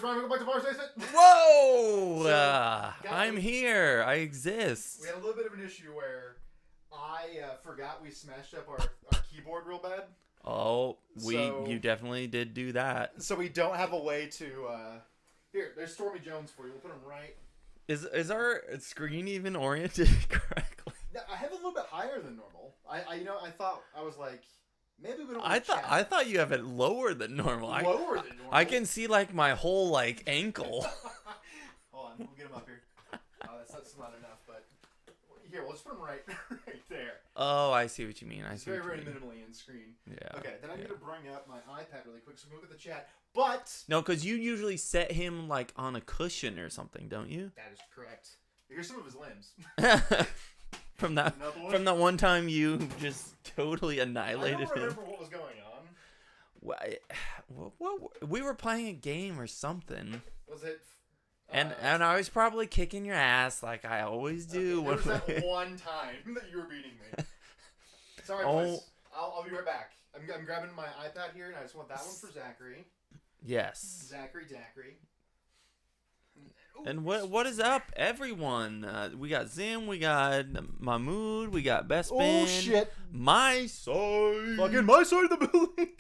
Ryan. Welcome back to Boyz Night. Whoa! So, I'm here. I exist. We had a little bit of an issue where I forgot we smashed up our keyboard real bad. Oh, you definitely did do that. So we don't have a way to... Here, there's Stormy Jones for you. We'll put him right... Is our screen even oriented correctly? I have it a little bit higher than normal. I thought, I was like, maybe we don't I thought you have it lower than normal. Lower than normal? I can see like my whole like ankle. Hold on, we'll get him up here. That's not enough, but here, we'll just put him right there. Oh, I see what you mean. It's very minimally in screen. Yeah. Okay, then I need to bring up my iPad really quick so we can look at the chat. But no, because you usually set him like on a cushion or something, don't you? That is correct. Here's some of his limbs. From that one time you just totally annihilated him. I don't remember what was going on. What, we were playing a game or something. Was it? And I was probably kicking your ass like I always do. Okay, there was that one time that you were beating me. Sorry, boys. I'll be right back. I'm grabbing my iPad here, and I just want that one for Zachary. Yes. Zachary. And what is up, everyone? We got Zim, we got Mahmood, we got Best Ben. Oh shit! My side. Fucking my side of the building.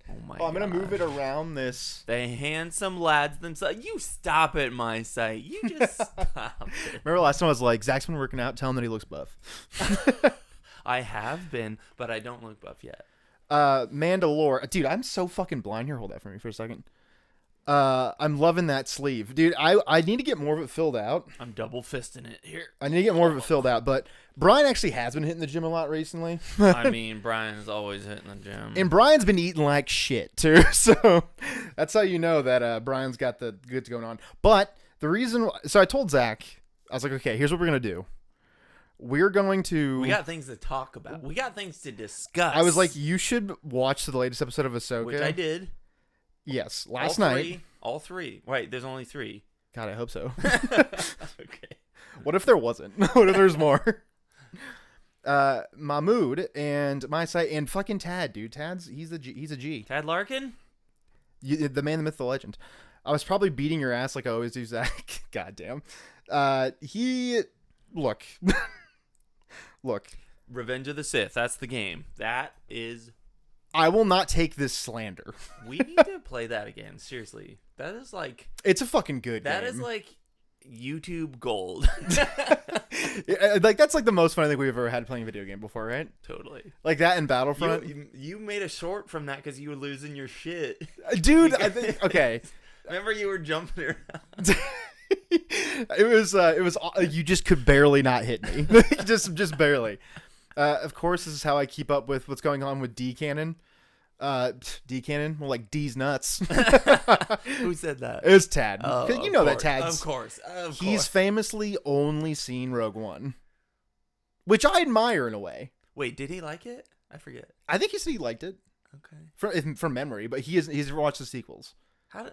Oh my god. I'm gonna move it around this. The handsome lads themselves. You stop it, my site. You just stop it. Remember last time I was like, Zach's been working out. Tell him that he looks buff. I have been, but I don't look buff yet. Mandalore. Dude, I'm so fucking blind here. Hold that for me for a second. I'm loving that sleeve. Dude, I need to get more of it filled out. I'm double fisting it here. I need to get more of it filled out, but Brian actually has been hitting the gym a lot recently. I mean, Brian's always hitting the gym. And Brian's been eating like shit, too. So that's how you know that Brian's got the goods going on. But the reason... So I told Zach, I was like, okay, here's what we're going to do. We're going to... We got things to talk about. We got things to discuss. I was like, you should watch the latest episode of Ahsoka. Which I did. Yes, last night. All three. Wait, there's only 3. God, I hope so. Okay. What if there wasn't? What if there's more? Mahmood and my site and fucking Tad, dude. He's a G. Tad Larkin? The man, the myth, the legend. I was probably beating your ass like I always do, Zach. Goddamn. Look. Revenge of the Sith. That's the game. That is... I will not take this slander. We need to play that again. Seriously. That is like... It's a fucking good game. That is like YouTube gold. Like, that's like the most fun I think we've ever had playing a video game before, right? Totally. Like that in Battlefront. You made a short from that because you were losing your shit. Dude, I think... Okay. Remember you were jumping around? It was you just could barely not hit me. just barely. Of course, this is how I keep up with what's going on with D Cannon. D Cannon, more like D's nuts. Who said that? It was Tad. Oh, you know that Tad's. Of course. He's famously only seen Rogue One, which I admire in a way. Wait, did he like it? I forget. I think he said he liked it. Okay. From memory, but he's watched the sequels. I'm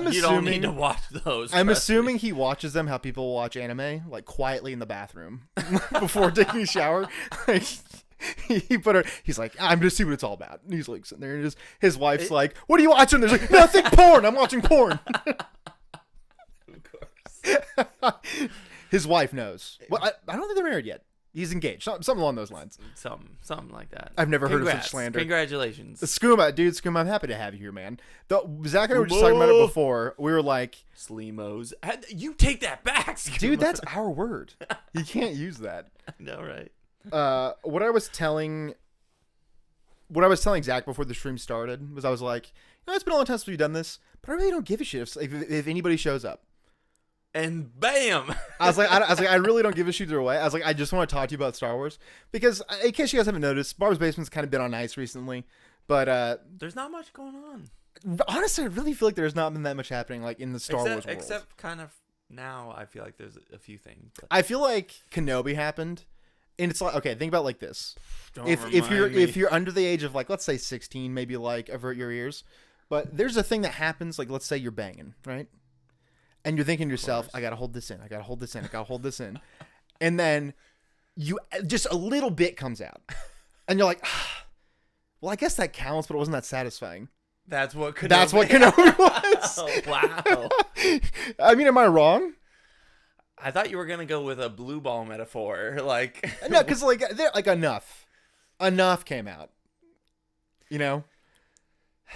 assuming you don't need to watch those. I'm assuming he watches them how people watch anime, like quietly in the bathroom before taking a shower. Like, he's like, I'm gonna see what it's all about. And he's like sitting there, and his wife's like, "What are you watching?" There's like, "Nothing, porn. I'm watching porn." Of course. His wife knows. Well, I don't think they're married yet. He's engaged. Something along those lines. Something like that. I've never heard of such slander. Congratulations. Skooma, I'm happy to have you here, man. Zach and I were just talking about it before. We were like... Sleemos. You take that back, Skooma. Dude, that's our word. You can't use that. I know, right? What I was telling Zach before the stream started was I was like, it's been a long time since we've done this, but I really don't give a shit if anybody shows up. And bam! I was like, I really don't give a shit either way. I was like, I just want to talk to you about Star Wars because, in case you guys haven't noticed, Barb's Basement's kind of been on ice recently. But there's not much going on. Honestly, I really feel like there's not been that much happening, like in the Star Wars world. Except kind of now, I feel like there's a few things. But... I feel like Kenobi happened, and it's like, okay, think about it like this: if you're under the age of, like, let's say 16, maybe like avert your ears. But there's a thing that happens, like, let's say you're banging, right? And you're thinking to yourself, I gotta hold this in. I gotta hold this in. I gotta hold this in. And then just a little bit comes out. And you're like, well, I guess that counts, but it wasn't that satisfying. That's what Kenobi. That's what Kenobi was. Oh, wow. I mean, am I wrong? I thought you were gonna go with a blue ball metaphor, like No, because like enough came out. You know,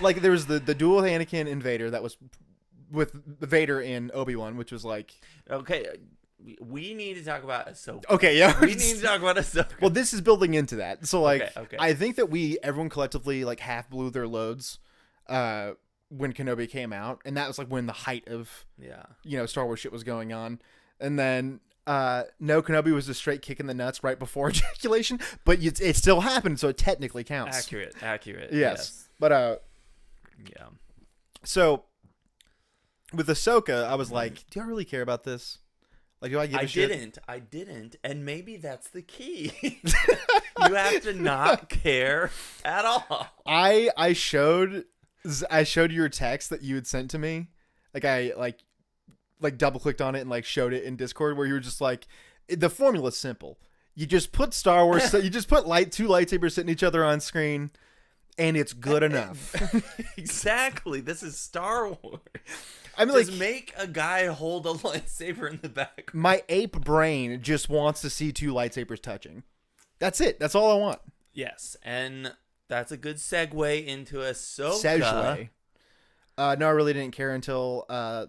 like there was the duel with Anakin and Vader that was with Vader in Obi-Wan, which was like okay. We need to talk about Ahsoka. Okay, yeah. We need to talk about Ahsoka. Well, this is building into that. So like Okay. I think that everyone collectively like half blew their loads when Kenobi came out, and that was like when the height of Star Wars shit was going on. And then no, Kenobi was a straight kick in the nuts right before ejaculation, but it still happened, so it technically counts. Accurate. Yes. But yeah. So with Ahsoka, I was like, do I really care about this? Like, do I give a shit? I didn't, and maybe that's the key. You have to not care at all. I showed your text that you had sent to me. Like I double clicked on it and like showed it in Discord, where you were just like, the formula's simple. You just put Star Wars, you just put two lightsabers sitting each other on screen, and it's good enough. Exactly. This is Star Wars. I mean, just like, make a guy hold a lightsaber in the back. My ape brain just wants to see two lightsabers touching. That's it. That's all I want. Yes, and that's a good segue into Ahsoka. Segue. No, I really didn't care until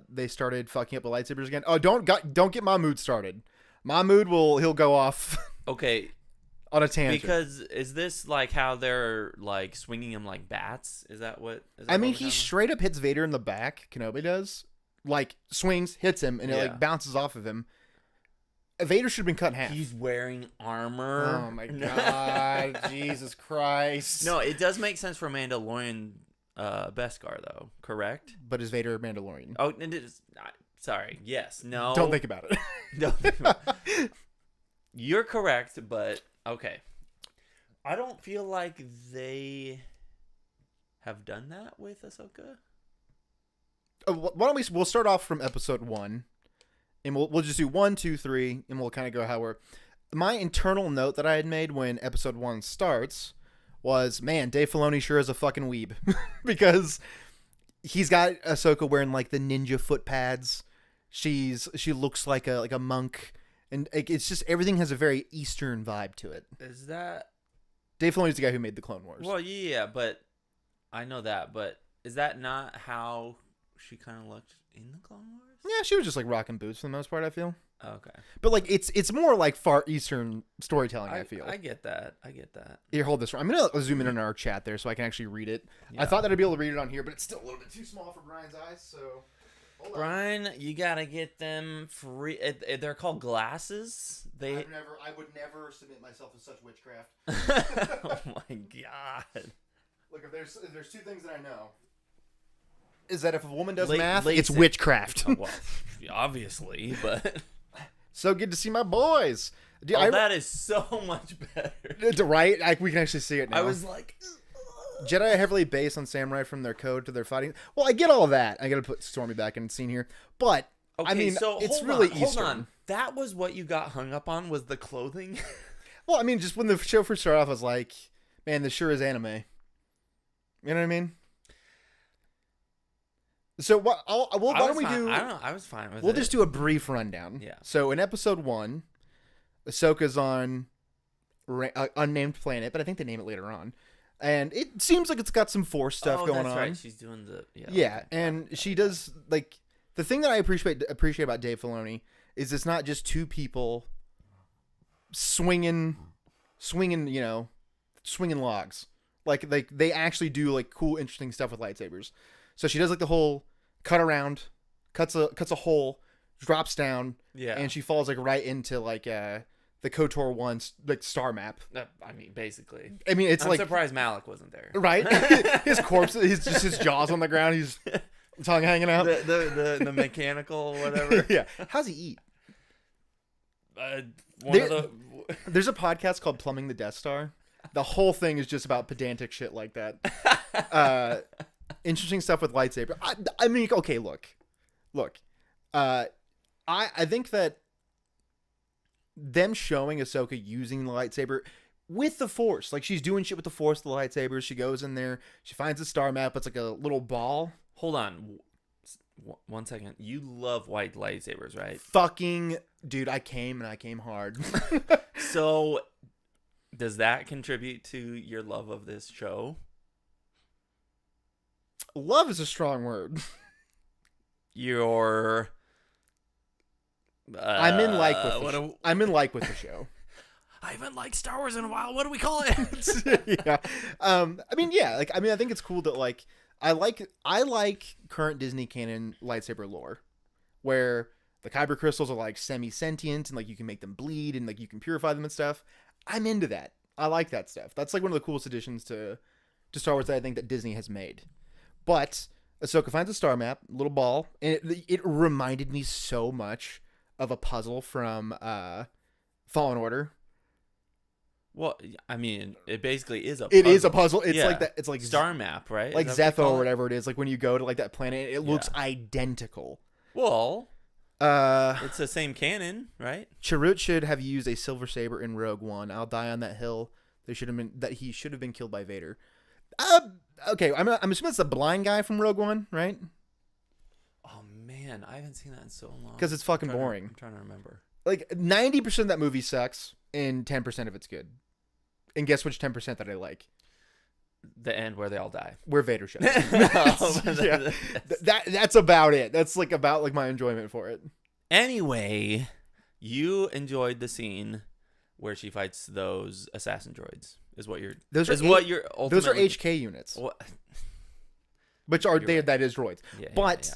they started fucking up the lightsabers again. Oh, don't get Mahmood started. Mahmood he'll go off. Okay. On a tangent. Because is this like how they're like swinging him like bats? Is that what? I mean, he straight up hits Vader in the back. Kenobi does. Like swings, hits him, and it like bounces off of him. Vader should have been cut in half. He's wearing armor. Oh my god, Jesus Christ! No, it does make sense for Mandalorian Beskar though. Correct? But is Vader a Mandalorian? Oh, it is. Sorry. Yes. No. Don't think about it. Don't think about it. You're correct, but. Okay. I don't feel like they have done that with Ahsoka. Why don't we'll start off from episode 1, and we'll just do 1, 2, 3, and we'll kind of go how we're. My internal note that I had made when episode 1 starts was, man, Dave Filoni sure is a fucking weeb, because he's got Ahsoka wearing like the ninja foot pads. She looks like a monk. And it's just everything has a very Eastern vibe to it. Is that Dave Filoni's the guy who made the Clone Wars? Well, yeah, but I know that. But is that not how she kind of looked in the Clone Wars? Yeah, she was just like rocking boots for the most part, I feel. Okay, but like it's more like far Eastern storytelling. I feel. I get that. Here, hold this. I'm gonna zoom in on our chat there so I can actually read it. Yeah. I thought that I'd be able to read it on here, but it's still a little bit too small for Brian's eyes. So. Brian, you gotta get them free. They're called glasses. I would never submit myself to such witchcraft. Oh my god! Look, if there's two things that I know, is that if a woman does math, it's witchcraft. Oh, well, obviously, but so good to see my boys. Dude, that is so much better. Right? We can actually see it now. I was like. Jedi are heavily based on samurai from their code to their fighting. Well, I get all that. I got to put Stormy back in the scene here. But, okay, I mean, so it's really Eastern. Hold on. That was what you got hung up on, was the clothing? Well, I mean, just when the show first started off, I was like, man, this sure is anime. You know what I mean? So, why don't we do... I was fine with it. We'll just do a brief rundown. Yeah. So, in episode 1, Ahsoka's on an unnamed planet, but I think they name it later on. And it seems like it's got some Force stuff going on. That's right. She's doing the and she does like the thing that I appreciate about Dave Filoni is it's not just two people swinging logs. Like they actually do like cool, interesting stuff with lightsabers. So she does like the whole cut around, cuts a hole, drops down, and she falls like right into like the KOTOR 1 like star map. I mean, basically. I mean, it's I'm surprised Malik wasn't there. Right? His corpse, his jaws on the ground. He's tongue hanging out. The mechanical whatever. Yeah. How's he eat? There's a podcast called Plumbing the Death Star. The whole thing is just about pedantic shit like that. Interesting stuff with lightsaber. I mean, okay, look. I think that them showing Ahsoka using the lightsaber with the Force. Like, she's doing shit with the Force, the lightsabers. She goes in there. She finds a star map. It's like a little ball. Hold on. 1 second. You love white lightsabers, right? Fucking, dude, I came hard. So, does that contribute to your love of this show? Love is a strong word. I'm in like with I'm in like with the show. I haven't liked Star Wars in a while. What do we call it? Yeah. I mean, yeah. Like, I mean, I think it's cool that like I like current Disney canon lightsaber lore, where the kyber crystals are like semi-sentient and like you can make them bleed and like you can purify them and stuff. I'm into that. I like that stuff. That's like one of the coolest additions to Star Wars that I think that Disney has made. But Ahsoka finds a star map, little ball, and it reminded me so much of a puzzle from Fallen Order. Well, I mean, it basically is a puzzle. It is a puzzle. It's like that. It's like star map, right? Like Zepho or whatever it is. Like when you go to like that planet, it looks identical. Well, it's the same canon, right? Chirrut should have used a silver saber in Rogue One. I'll die on that hill. He should have been killed by Vader. Okay, I'm assuming it's the blind guy from Rogue One, right? Oh man, I haven't seen that in so long. Because it's fucking boring. I'm trying to remember. Like 90% of that movie sucks, and 10% of it's good. And guess which 10% that I like? The end where they all die. Where Vader shows up. Yeah. That's about it. That's like about like my enjoyment for it. Anyway, you enjoyed the scene where she fights those assassin droids. Those are HK units. What? Which are they? Right. That is droids. Yeah, but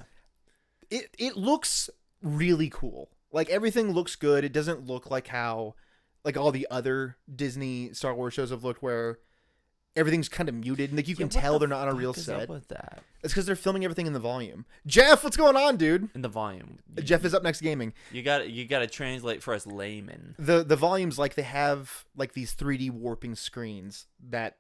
it looks really cool. Like everything looks good. It doesn't look like how like all the other Disney Star Wars shows have looked, where everything's kind of muted and like you can tell they're not on a real set. Up with that? It's because they're filming everything in the volume. Jeff, what's going on, dude? In the volume. Jeff is up next gaming. You got to translate for us laymen. The volumes, like they have like these 3D warping screens that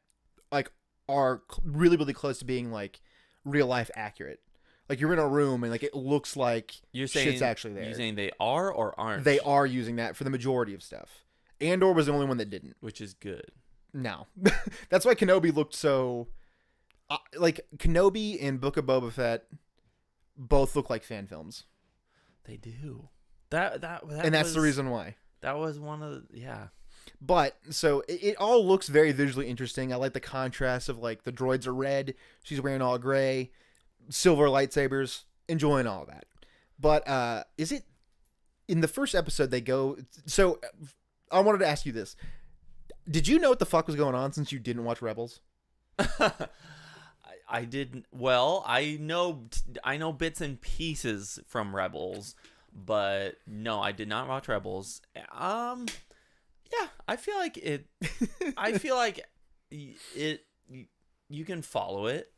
like are really really close to being like real life accurate. Like you're in a room and like it looks like shit's actually there. You're saying they are or aren't? They are using that for the majority of stuff. Andor was the only one that didn't, which is good. No, that's why Kenobi looked so. Like Kenobi and Book of Boba Fett, both look like fan films. They do. That and that's the reason why. That was one of But so it all looks very visually interesting. I like the contrast of like the droids are red, she's wearing all gray, silver lightsabers, enjoying all that. But is it in the first episode they go? So I wanted to ask you this. Did you know what the fuck was going on since you didn't watch Rebels? I didn't. Well, I know bits and pieces from Rebels, but no, I did not watch Rebels. Yeah, I feel like it. I feel like it. You can follow it.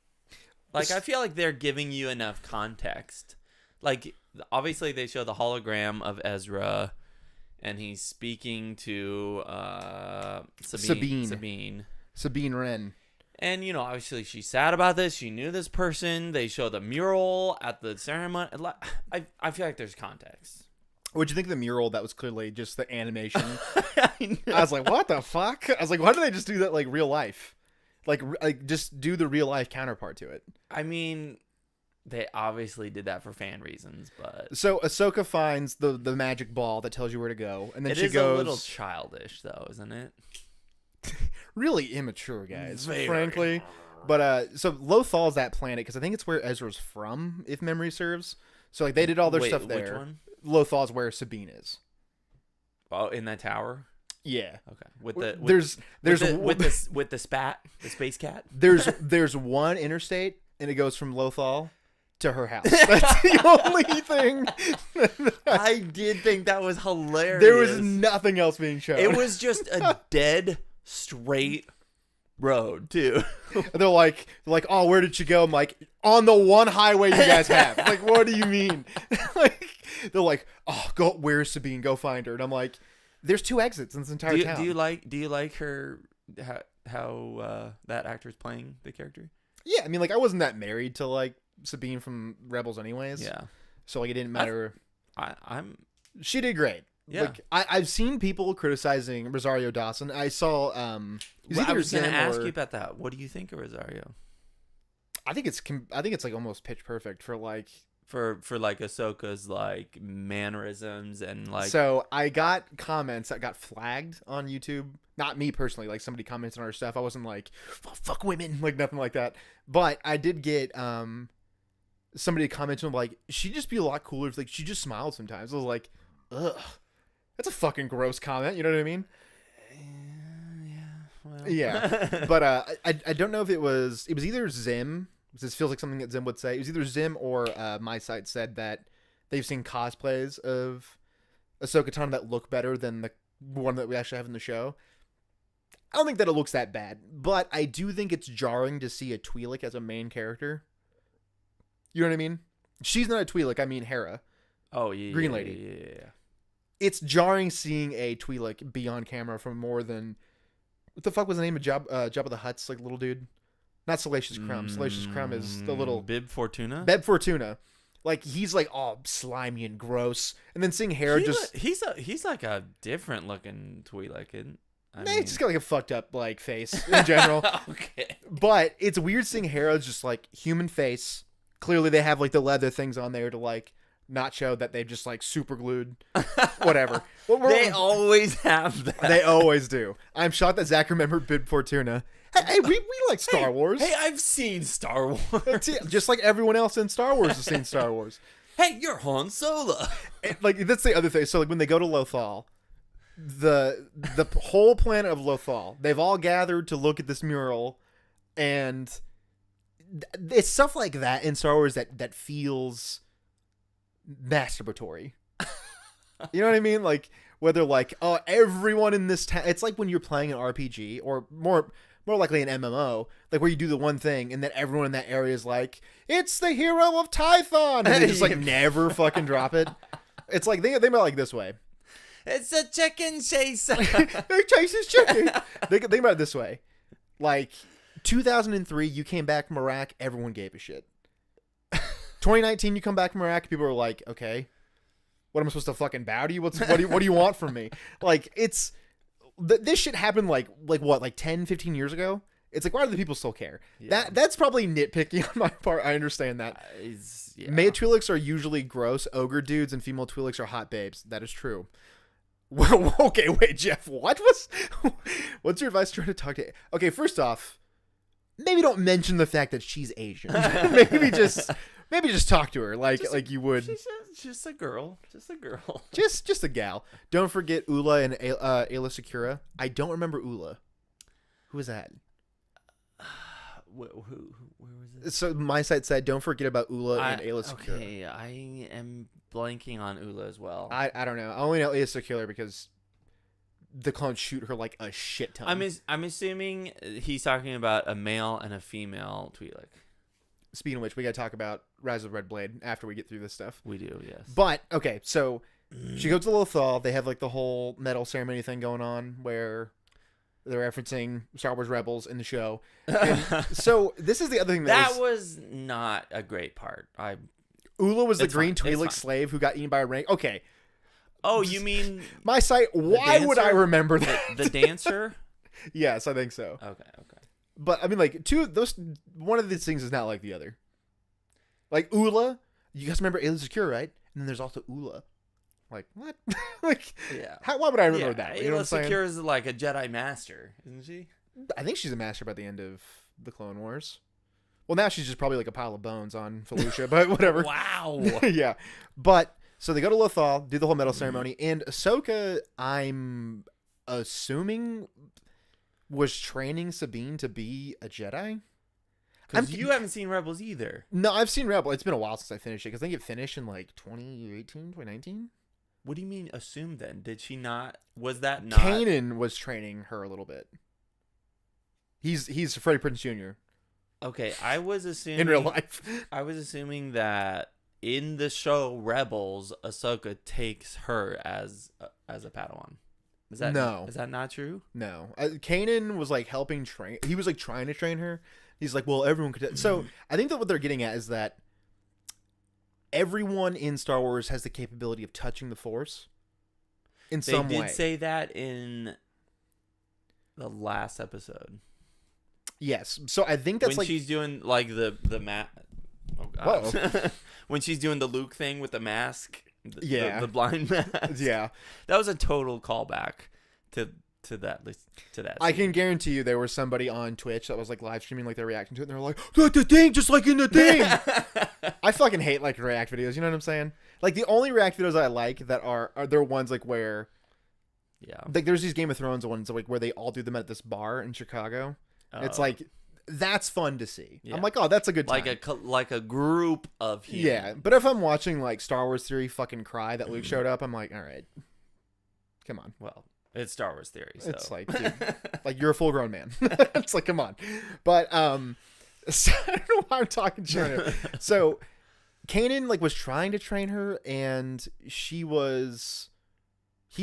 Like I feel like they're giving you enough context. Like obviously they show the hologram of Ezra. And he's speaking to Sabine Wren. And, you know, obviously she's sad about this. She knew this person. They show the mural at the ceremony. I feel like there's context. What'd you think of the mural that was clearly just the animation? I was like, what the fuck? I was like, why do they just do that like real life? Like just do the real life counterpart to it. I mean... They obviously did that for fan reasons, but... So Ahsoka finds the magic ball that tells you where to go, and then she goes... It is a little childish, though, isn't it? Really immature, guys, frankly. But, so Lothal's that planet, because I think it's where Ezra's from, if memory serves. So, like, they did all their stuff there. Which one? Lothal's where Sabine is. Oh, in that tower? Yeah. Okay. With the spat, the space cat? There's one interstate, and it goes from Lothal to her house. That's the only thing. I did think that was hilarious. There was nothing else being shown. It was just a dead straight road too. They're like, oh, where did she go? I'm like, on the one highway you guys have. Like, what do you mean? Like, they're like, oh, go. Where's Sabine? Go find her. And I'm like, there's 2 exits in this entire town. Do you like her? How that actor's playing the character? Yeah, I mean, like I wasn't that married to like Sabine from Rebels anyways. Yeah. So like it didn't matter. I'm. She did great. Yeah. Like I've seen people criticizing Rosario Dawson. I saw I was going to ask you about that. What do you think of Rosario? I think it's like almost pitch perfect for like like Ahsoka's like mannerisms and like. So I got comments that got flagged on YouTube. Not me personally, like somebody commented on our stuff. I wasn't like fuck women, like nothing like that. But I did get somebody commented on like she'd just be a lot cooler if like she just smiled sometimes. I was like, ugh, that's a fucking gross comment. You know what I mean? Yeah, but I don't know if it was either Zim. This feels like something that Zim would say. It was either Zim or my site said that they've seen cosplays of Ahsoka Tano that look better than the one that we actually have in the show. I don't think that it looks that bad, but I do think it's jarring to see a Twi'lek as a main character. You know what I mean? She's not a Twi'lek. I mean Hera. Oh yeah, Green Lady. Yeah. It's jarring seeing a Twi'lek be on camera for more than. What the fuck was the name of Jabba the Hutt's like little dude? Not Salacious Crumb. Salacious Crumb is the little Bib Fortuna. Bib Fortuna. Like he's like all slimy and gross, and then seeing Hera he's like a different looking Twi'lek. He's just got like a fucked up like face in general. Okay, but it's weird seeing Hera just like human face. Clearly they have like the leather things on there to like not show that they've just like super glued whatever. They always have that. They always do. I'm shocked that Zach remembered Bib Fortuna. Hey, we like Star Wars. Hey, I've seen Star Wars. Just like everyone else in Star Wars has seen Star Wars. Hey, you're Han Solo. Like that's the other thing. So like when they go to Lothal, the whole planet of Lothal, they've all gathered to look at this mural, and it's stuff like that in Star Wars that feels masturbatory. You know what I mean? Like whether like everyone in this town. It's like when you're playing an RPG or more likely an MMO, like where you do the one thing and then everyone in that area is like, it's the hero of Tython, and they just like never fucking drop it. It's like think about it like this way. It's a chicken chaser. They chase his chicken. Think about it this way. Like 2003, you came back from Iraq, everyone gave a shit. 2019, you come back from Iraq, people are like, okay, what am I supposed to fucking bow to you? What do you want from me? Like it's this shit happened like 10, 15 years ago. It's like, why do the people still care? Yeah. That's probably nitpicking on my part. I understand that. Male Twi'leks are usually gross ogre dudes, and female Twi'leks are hot babes. That is true. Well, okay, wait, Jeff. What's your advice trying to talk to? Okay, first off, maybe don't mention the fact that she's Asian. maybe just talk to her like you would. She's just a girl. Just a girl. Just a gal. Don't forget Ula and Ayla Secura. I don't remember Ula. Who was that? Where was it? So my site said, don't forget about Ula and Ayla Secura. Okay, I am blanking on Ula as well. I don't know. I only know Ayla Secura because the clones shoot her like a shit ton. I'm assuming he's talking about a male and a female Twi'lek. Speaking of which, we got to talk about Rise of the Red Blade after we get through this stuff. We do, yes. But, okay, so she goes to Lothal. They have like the whole medal ceremony thing going on where they're referencing Star Wars Rebels in the show. And so this is the other thing that was not a great part. Ula was the green Twi'lek slave who got eaten by a ring. Okay. Oh, you mean my site? Why would I remember that? The dancer? Yes, I think so. Okay. But I mean, like one of these things is not like the other. Like Ula, you guys remember Ayla Secura, right? And then there's also Ula. Like what? Like yeah. Why would I remember that? You know what I'm saying? Ayla Secura is like a Jedi master, isn't she? I think she's a master by the end of the Clone Wars. Well, now she's just probably like a pile of bones on Felucia, but whatever. Wow. Yeah, but so they go to Lothal, do the whole medal ceremony, and Ahsoka, I'm assuming, was training Sabine to be a Jedi. Because you haven't seen Rebels either. No, I've seen Rebels. It's been a while since I finished it, because I think it finished in like 2018, 2019. What do you mean assume then? Did she not? Was that not? Kanan was training her a little bit. He's Freddie Prinze Jr. Okay, I was assuming in real life. I was assuming that in the show Rebels, Ahsoka takes her as a Padawan. Is that not true? No, Kanan was like helping train. He was like trying to train her. He's like, well, everyone could. So I think that what they're getting at is that everyone in Star Wars has the capability of touching the Force. in some way. They did say that in the last episode. Yes. So I think that's when like she's doing like the mask. Oh god. When she's doing the Luke thing with the mask. The blind mask. Yeah. That was a total callback to that. I can guarantee you there was somebody on Twitch that was like live streaming, like they're reacting to it, and they're like, "That's the thing, just like in the thing." I fucking hate like react videos. You know what I'm saying? Like the only react videos I like that are there ones like where, like there's these Game of Thrones ones like where they all do them at this bar in Chicago. It's like that's fun to see. Yeah. I'm like, oh, that's a good time. Like a group of humans. Yeah, but if I'm watching like Star Wars Theory fucking cry that Luke showed up, I'm like, all right, come on. Well. It's Star Wars Theory. So. It's like, dude, like you're a full grown man. It's like, come on. But so I don't know why I'm talking shit right now. So Kanan like was trying to train her, and he's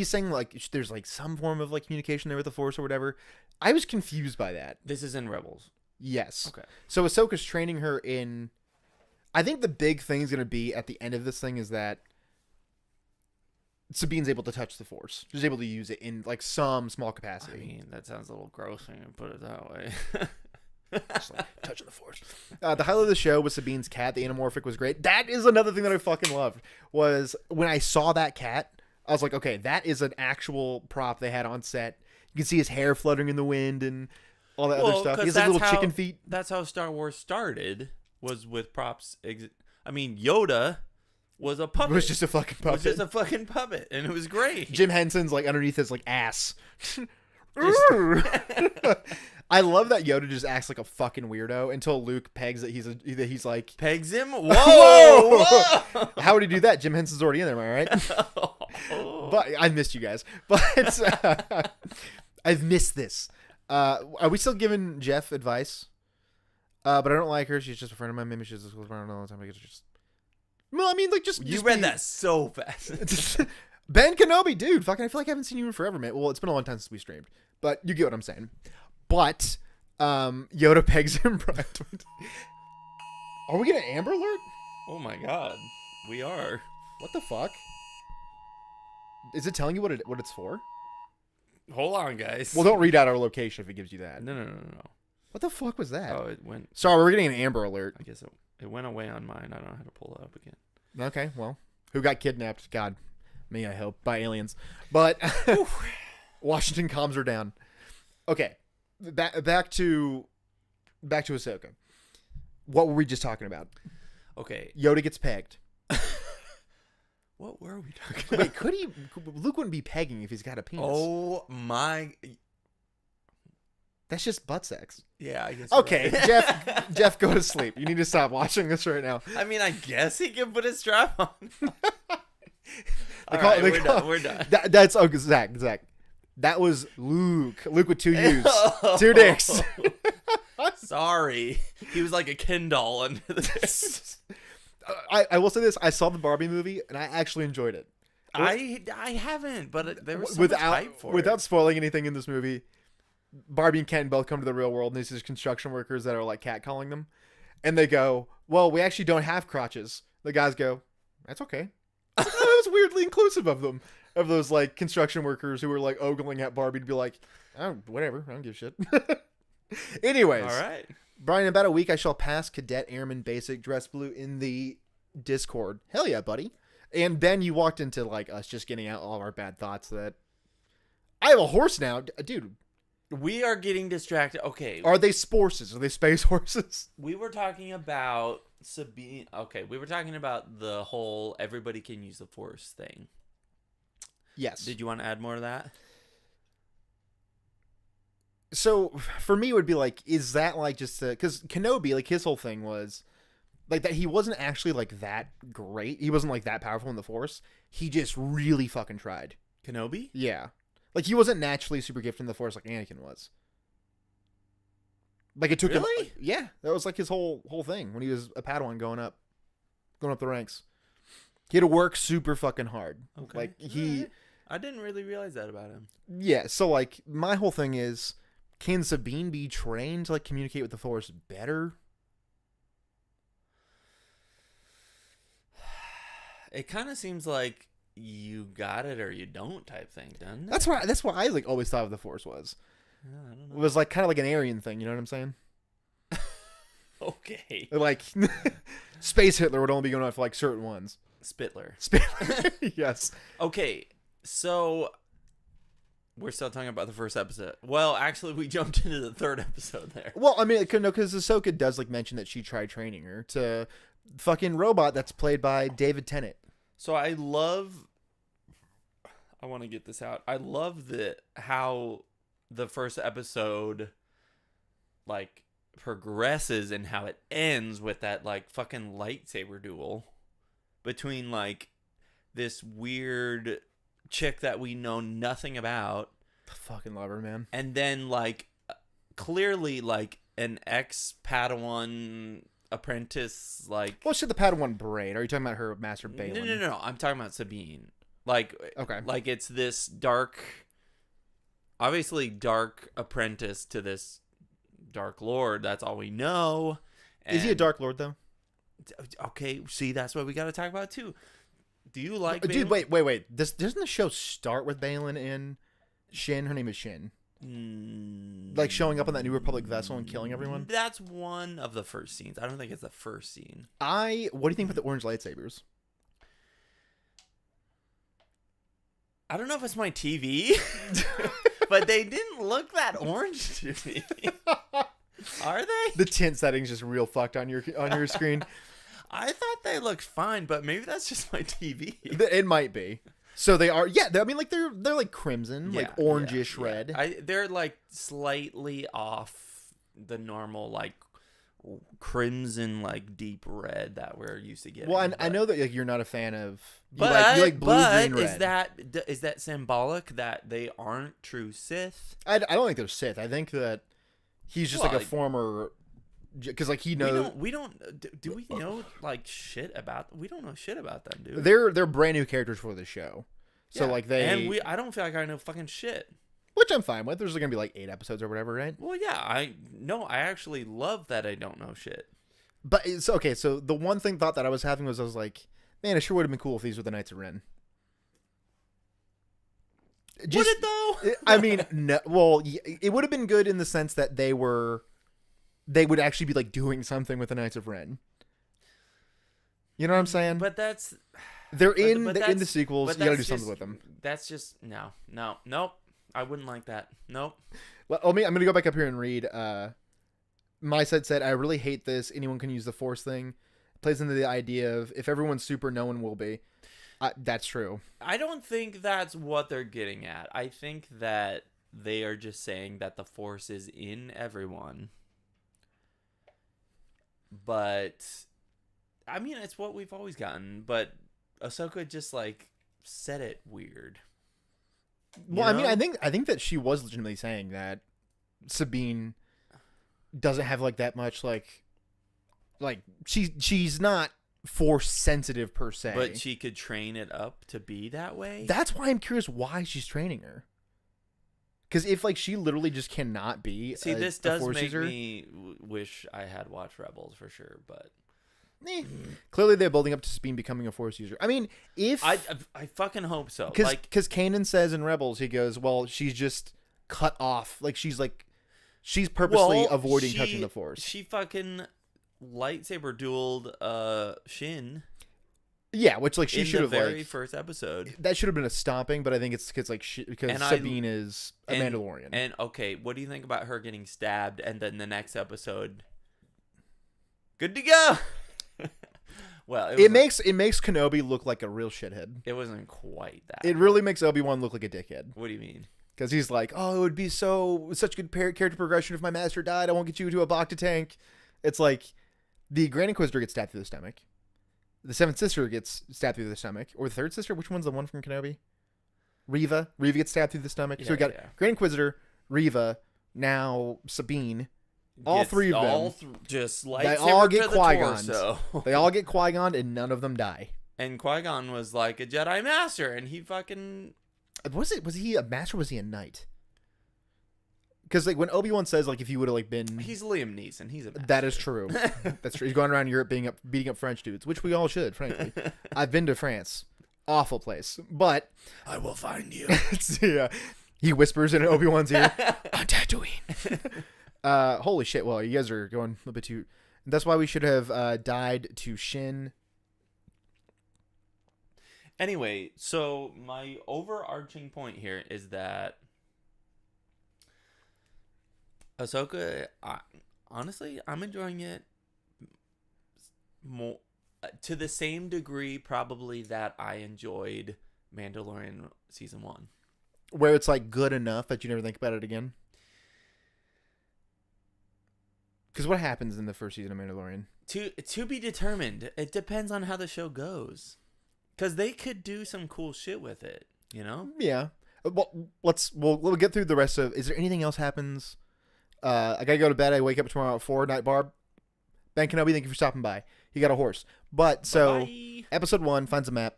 saying like there's like some form of like communication there with the Force or whatever. I was confused by that. This is in Rebels. Yes. Okay. So Ahsoka's training her in. I think the big thing is going to be at the end of this thing is that Sabine's able to touch the Force. She's able to use it in like some small capacity. I mean, that sounds a little gross when you put it that way. Just like touching the Force. The highlight of the show was Sabine's cat. The anamorphic was great. That is another thing that I fucking loved. Was when I saw that cat, I was like, okay, that is an actual prop they had on set. You can see his hair fluttering in the wind and all that other stuff. He has like little chicken feet. That's how Star Wars started. Was with props. I mean, Yoda. Was a puppet. It was just a fucking puppet. And it was great. Jim Henson's like underneath his like ass. I love that Yoda just acts like a fucking weirdo until Luke pegs that he's like pegs him. Whoa! How would he do that? Jim Henson's already in there, am I right? But I missed you guys. But I've missed this. Are we still giving Jeff advice? But I don't like her. She's just a friend of mine. Maybe she's just around all the time. I guess just. Well, I mean, like, you read that so fast. Ben Kenobi, dude. Fucking, I feel like I haven't seen you in forever, man. Well, it's been a long time since we streamed, but you get what I'm saying. But Yoda pegs him. Are we getting an Amber Alert? Oh my god, we are. What the fuck? Is it telling you what it's for? Hold on, guys. Well, don't read out our location if it gives you that. No. What the fuck was that? Oh, it went. Sorry, we're getting an Amber Alert. I guess it went away on mine. I don't know how to pull it up again. Okay, well, who got kidnapped? God, me, I hope, by aliens. But Washington comms are down. Okay, back to Ahsoka. What were we just talking about? Okay, Yoda gets pegged. What were we talking about? Wait, could he? Luke wouldn't be pegging if he's got a penis. Oh my. That's just butt sex. Yeah, I guess. Okay, right. Jeff, go to sleep. You need to stop watching this right now. I mean, I guess he can put his strap on. We're done. That's Zach. That was Luke. Luke with two U's, two dicks. Sorry, he was like a Ken doll under this. I will say this: I saw the Barbie movie and I actually enjoyed it. I haven't, but there was so much hype for it. Without spoiling anything in this movie. Barbie and Ken both come to the real world, and there's these construction workers that are like catcalling them, and they go, "Well, we actually don't have crotches." The guys go, "That's okay." That was weirdly inclusive of them, of those like construction workers who were like ogling at Barbie to be like, "Oh, whatever, I don't give a shit." Anyways, all right, Brian. In about a week, I shall pass Cadet Airman Basic Dress Blue in the Discord. Hell yeah, buddy! And Ben, you walked into like us just getting out all of our bad thoughts. That I have a horse now, dude. We are getting distracted. Okay. Are they sporces? Are they space horses? We were talking about Sabine. Okay, we were talking about the whole everybody can use the Force thing. Yes. Did you want to add more to that? So, for me, it would be like, is that like just because Kenobi, like his whole thing was like that he wasn't actually like that great. He wasn't like that powerful in the Force. He just really fucking tried. Kenobi? Yeah. Like, he wasn't naturally super gifted in the Force like Anakin was. Like, it took him... Yeah, that was like his whole thing when he was a Padawan going up the ranks. He had to work super fucking hard. Okay. Like, he... Right. I didn't really realize that about him. Yeah, so, like, my whole thing is, can Sabine be trained to, like, communicate with the Force better? It kind of seems like you got it or you don't type thing, doesn't it? That's why I like always thought of the Force was. I don't know. It was like kind of like an Aryan thing, you know what I'm saying? Okay. Like Space Hitler would only be going on for like certain ones. Spittler. Yes. Okay, so we're still talking about the first episode. Well, actually, we jumped into the third episode there. Well, I mean, no, because Ahsoka does like mention that she tried training her to fucking robot that's played by David Tennant. So I want to get this out. I love how the first episode like progresses and how it ends with that like fucking lightsaber duel between like this weird chick that we know nothing about. I fucking love her, man. And then like clearly like an ex-Padawan apprentice, like, well, she had the Padawan braid. Are you talking about her master Balin? No. I'm talking about Sabine. Like, okay, like it's this dark, obviously dark apprentice to this Dark Lord. That's all we know. And, is he a Dark Lord though? Okay, see, that's what we got to talk about too. Do you like Balin? Dude, wait. Doesn't the show start with Balin and Shin? Her name is Shin. Like showing up on that New Republic vessel and killing everyone? That's one of the first scenes. I don't think it's the first scene. What do you think about the orange lightsabers? I don't know if it's my TV, but they didn't look that orange to me. Are they? The tint setting's just real fucked on your screen. I thought they looked fine, but maybe that's just my TV. It might be. So they are, yeah. I mean, like they're like crimson, like orangish red. They're like slightly off the normal like crimson, like deep red that we're used to getting. Well, I know that like, you're not a fan of. You like blue, green, red. Is that symbolic that they aren't true Sith? I don't think they're Sith. I think that he's just like a former. Because like he knows. We don't. Do we know like shit about? We don't know shit about them, dude. They're brand new characters for the show, so like they. And I don't feel like I know fucking shit. Which I'm fine with. There's gonna be like 8 episodes or whatever, right? Well, yeah. I actually love that I don't know shit. But it's okay. So the one thought that I was having was I was like, man, it sure would have been cool if these were the Knights of Ren. Would it though? I mean, no. Well, it would have been good in the sense that they would actually be like doing something with the Knights of Ren. You know what I'm saying? But that's they're in the sequels. You gotta do something with them. That's just nope. I wouldn't like that. Nope. Well, I'm gonna go back up here and read. My side said, "I really hate this. Anyone can use the Force thing. It plays into the idea of if everyone's super, no one will be." That's true. I don't think that's what they're getting at. I think that they are just saying that the Force is in everyone. But I mean, it's what we've always gotten. But Ahsoka just like said it weird. Well, I mean, I think that she was legitimately saying that Sabine doesn't have like that much like she's not Force sensitive per se. But she could train it up to be that way. That's why I'm curious why she's training her. Because if like she literally just cannot be, this does make me wish I had watched Rebels for sure. But clearly they're building up to Sabine becoming a Force user. I mean, if I fucking hope so. Because Kanan says in Rebels, he goes, "Well, she's just cut off. Like she's purposely avoiding touching the Force." She fucking lightsaber dueled Shin. Yeah, which like she should have very first episode. That should have been a stomping, but I think it's because Sabine is a Mandalorian. And okay, what do you think about her getting stabbed and then the next episode? Good to go. Well, it makes Kenobi look like a real shithead. It wasn't quite that. It really makes Obi-Wan look like a dickhead. What do you mean? Because he's like, "Oh, it would be such good character progression if my master died. I won't get you to a Bacta tank." It's like the Grand Inquisitor gets stabbed through the stomach. The Seventh Sister gets stabbed through the stomach. Or the Third Sister? Which one's the one from Kenobi? Reva. Reva gets stabbed through the stomach. So we got Grand Inquisitor, Reva, now Sabine. All three of them. Just they all get Qui-Goned. They all get Qui-Goned and none of them die. And Qui-Gon was like a Jedi Master and he fucking... Was he a Master or was he a Knight? Because like when Obi-Wan says like if he would have like been, he's Liam Neeson. He's a master. That is true. That's true. He's going around Europe beating up French dudes, which we all should, frankly. I've been to France. Awful place. But I will find you. yeah, he whispers in Obi-Wan's ear, on Tatooine. Holy shit. Well, you guys are going a little bit too... That's why we should have died to Shin. Anyway, so my overarching point here is that Ahsoka, honestly, I'm enjoying it more to the same degree probably that I enjoyed Mandalorian season 1. Where it's like good enough that you never think about it again. Because what happens in the first season of Mandalorian? To be determined. It depends on how the show goes. Because they could do some cool shit with it, you know? Yeah. Well, we'll get through the rest of... Is there anything else happens? I gotta go to bed. I wake up tomorrow at 4. Night Barb. Ben Kenobi, thank you for stopping by. He got a horse. But, so, Bye. episode 1, finds a map,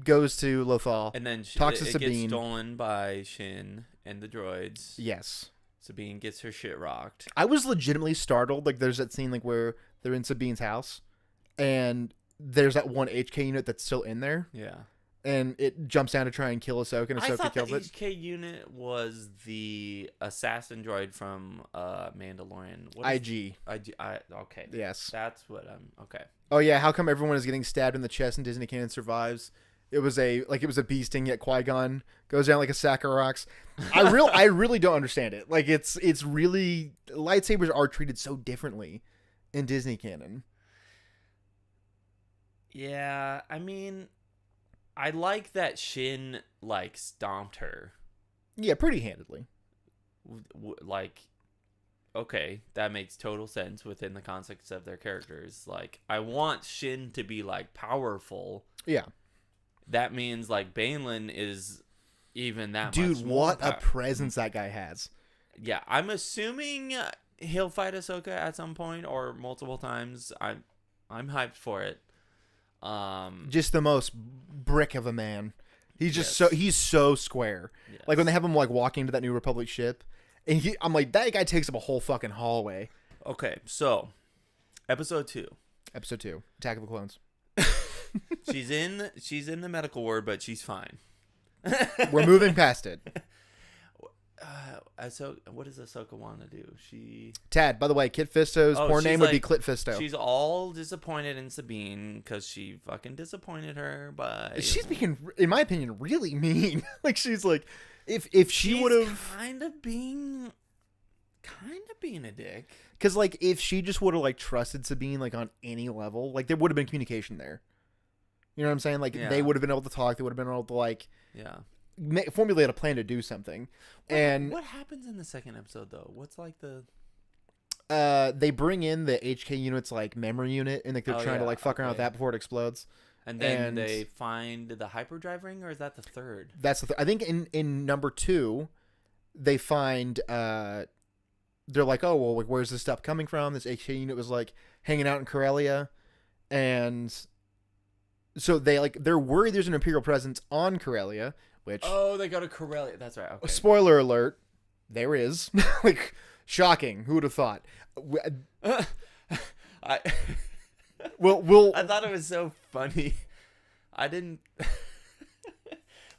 goes to Lothal. And then talks to it Sabine. gets stolen by Shin and the droids. Yes. Sabine gets her shit rocked. I was legitimately startled. Like, there's that scene like where they're in Sabine's house, and there's that one HK unit that's still in there. Yeah. And it jumps down to try and kill Ahsoka, and I Ahsoka thought kills the it. HK unit was the assassin droid from Mandalorian. IG. Okay. Yes. That's what I'm... Okay. Oh, yeah. How come everyone is getting stabbed in the chest and Disney Canon survives? It was a bee sting, yet Qui-Gon goes down like a sack of rocks. I really don't understand it. Like, it's really... Lightsabers are treated so differently in Disney canon. Yeah, I mean, I like that Shin, like, stomped her. Yeah, pretty handedly. Like, okay, that makes total sense within the context of their characters. Like, I want Shin to be, like, powerful. Yeah. That means, like, Baelin is even that Dude, much more what a presence that guy has. Yeah, I'm assuming he'll fight Ahsoka at some point or multiple times. I'm hyped for it. Just the most brick of a man. He's just yes. he's so square. Yes. Like when they have him like walking to that New Republic ship, and I'm like, that guy takes up a whole fucking hallway. Okay, so episode 2, Attack of the Clones. she's in the medical ward, but she's fine. We're moving past it. So what does Ahsoka want to do? Tad, by the way, Kit Fisto's porn name would be Clit Fisto. She's all disappointed in Sabine because she fucking disappointed her. But she's being, in my opinion, really mean. Like she's like, if she would have kind of being a dick. Because like if she just would have like trusted Sabine like on any level, like there would have been communication there. You know what I'm saying? Like they would have been able to talk. They would have been able to like formulate a plan to do something. What happens in the second episode though? What's like the they bring in the HK unit's like memory unit, and like they're trying to like fuck around with that before it explodes. And then they find the hyperdrive ring, or is that the third? That's the I think in number 2, they find they're like, oh well, like where's this stuff coming from? This HK unit was like hanging out in Corellia, and so they're worried there's an Imperial presence on Corellia. Which, they go to Corellia. That's right. Okay. Spoiler alert, there is. Like, shocking. Who would have thought? I thought it was so funny. I didn't.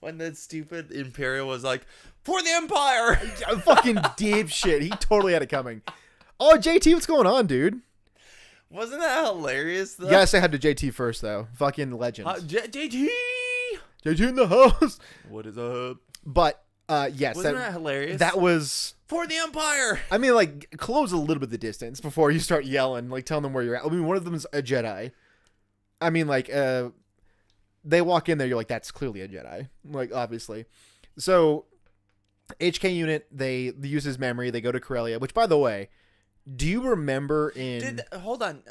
When the stupid Imperial was like, for the Empire! Fucking dipshit. He totally had it coming. Oh, JT, what's going on, dude? Wasn't that hilarious, though? You gotta say hi to JT first, though. Fucking legend. JT! JT in the house! What is up? But, yes. Wasn't that hilarious? That was... For the Empire! I mean, like, close a little bit of the distance before you start yelling, like, telling them where you're at. I mean, one of them is a Jedi. I mean, like, they walk in there, you're like, that's clearly a Jedi. Like, obviously. So, HK unit, they use his memory, they go to Corellia, which, by the way, do you remember in... Hold on.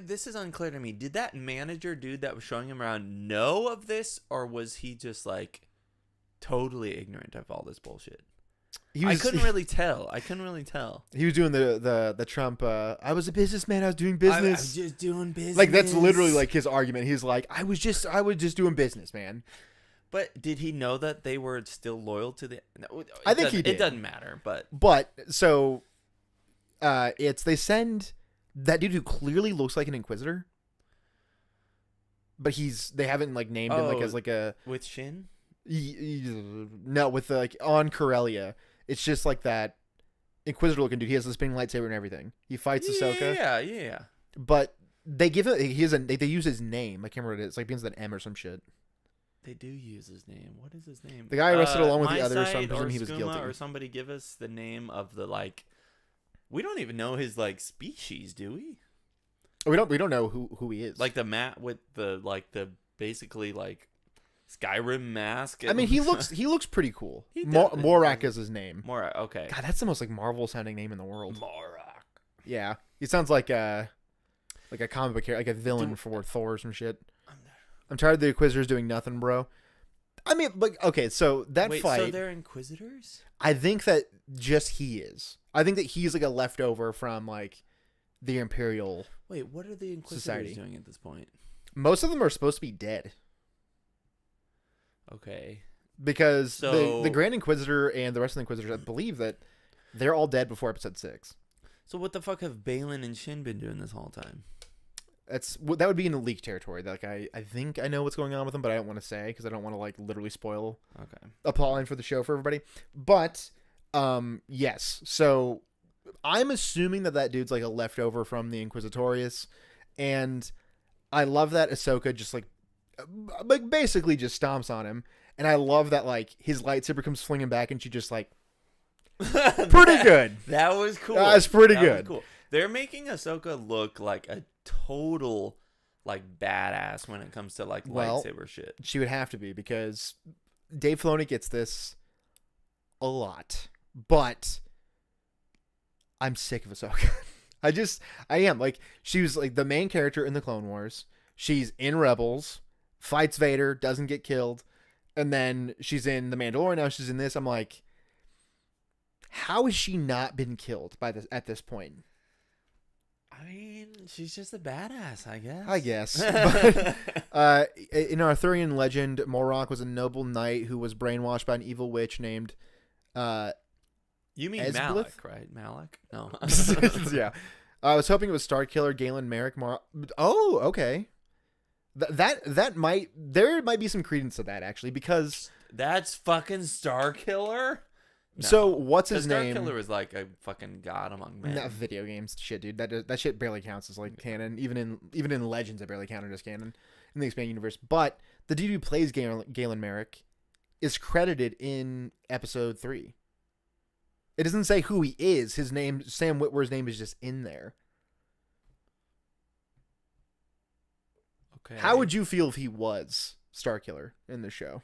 This is unclear to me. Did that manager dude that was showing him around know of this, or was he just, like, totally ignorant of all this bullshit? I couldn't really tell. He was doing the Trump, I was a businessman, I was doing business. I was just doing business. Like, that's literally, like, his argument. He's like, I was just doing business, man. But did he know that they were still loyal to the... I think he did. It doesn't matter, but... But, so, they send that dude who clearly looks like an Inquisitor. but they haven't like named him like as like a with Shin. No, with like on Corellia. It's just like that Inquisitor looking dude. He has the spinning lightsaber and everything. He fights Ahsoka. Yeah. But they give it. They use his name. I can't remember what it is. Like begins with an M or some shit. They do use his name. What is his name? The guy arrested along with the others, so I'm presuming he was guilty. Or somebody give us the name of the like. We don't even know his like species, do we? We don't know who he is. Like the mat with the basically like Skyrim mask. I mean, he looks pretty cool. Morak is his name. Morak, okay. God, that's the most like Marvel sounding name in the world. Morak. Yeah, he sounds like a comic book character, like a villain for Thor or some shit. I'm tired of the Inquisitors doing nothing, bro. I mean, like, okay, so that fight. So they're Inquisitors? I think that just he is. I think that he's like a leftover from like the Imperial. Wait, what are the Inquisitors society doing at this point? Most of them are supposed to be dead. Okay. Because the Grand Inquisitor and the rest of the Inquisitors, I believe that they're all dead before Episode 6. So what the fuck have Balin and Shin been doing this whole time? That would be in the leak territory. Like I think I know what's going on with them, but I don't want to say because I don't want to like literally spoil a plot line for the show for everybody. But yes, so I'm assuming that dude's like a leftover from the Inquisitorius, and I love that Ahsoka just like basically just stomps on him, and I love that like his lightsaber comes flinging back, and she just like pretty good. That was cool. That's pretty good. Cool. They're making Ahsoka look like a total like badass when it comes to like lightsaber shit. She would have to be because Dave Filoni gets this a lot, but I'm sick of Ahsoka. I am like she was like the main character in the Clone Wars. She's in Rebels, fights Vader, doesn't get killed, and then she's in The Mandalorian. Now she's in this. I'm like, how has she not been killed at this point? I mean, she's just a badass, I guess. But, in Arthurian legend, Morak was a noble knight who was brainwashed by an evil witch named You mean Esblith? Malak, right? Malak? No. Yeah. I was hoping it was Starkiller, Galen Merrick, Oh, okay. That might... There might be some credence to that, actually, because... That's fucking Starkiller? No. So what's his name? Starkiller is like a fucking god among men. Not video games shit, dude. That shit barely counts as like canon. Even in Legends, it barely counted as canon in the expanded universe. But the dude who plays Galen Merrick is credited in Episode 3. It doesn't say who he is. His name, Sam Witwer's name, is just in there. Okay. How would you feel if he was Starkiller in the show?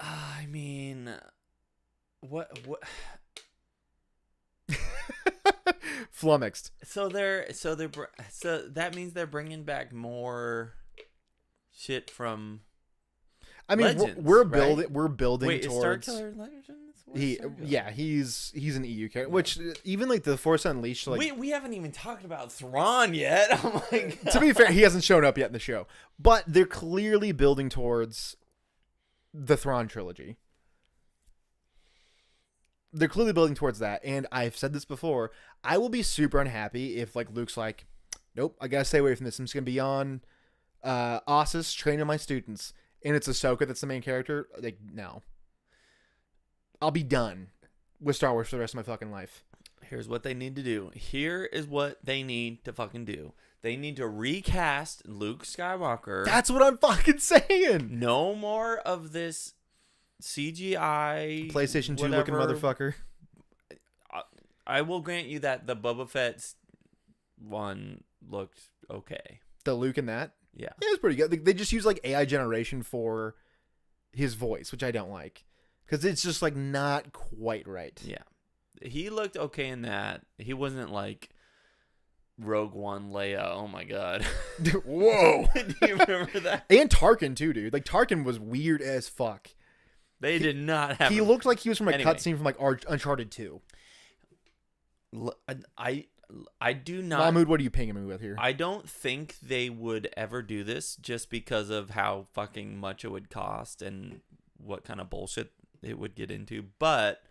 I mean, what? Flummoxed. So that means they're bringing back more shit from. I mean, Legends, we're right? building Wait, towards. Is Starkiller Legends? He's an EU character, which even like the Force Unleashed. Like we haven't even talked about Thrawn yet. Oh my God. To be fair, he hasn't shown up yet in the show, but they're clearly building towards the Thrawn trilogy. They're clearly building towards that, and I've said this before. I will be super unhappy if like Luke's like, nope, I gotta stay away from this. I'm just gonna be on Ossus training my students, and it's Ahsoka that's the main character. Like, no, I'll be done with Star Wars for the rest of my fucking life. Here's what they need to do. Here is what they need to fucking do. They need to recast Luke Skywalker. That's what I'm fucking saying. No more of this CGI PlayStation 2 looking motherfucker. I will grant you that the Boba Fett one looked okay. The Luke in that? Yeah. It was pretty good. They just use like AI generation for his voice, which I don't like. Because it's just like not quite right. Yeah. He looked okay in that. He wasn't like Rogue One Leia. Oh my God. Whoa. Do you remember that? And Tarkin too, dude. Like Tarkin was weird as fuck. They did not have. He looked like he was from a cutscene from like Uncharted 2. I do not. Mahmoud, what are you pinging me with here? I don't think they would ever do this just because of how fucking much it would cost and what kind of bullshit it would get into. But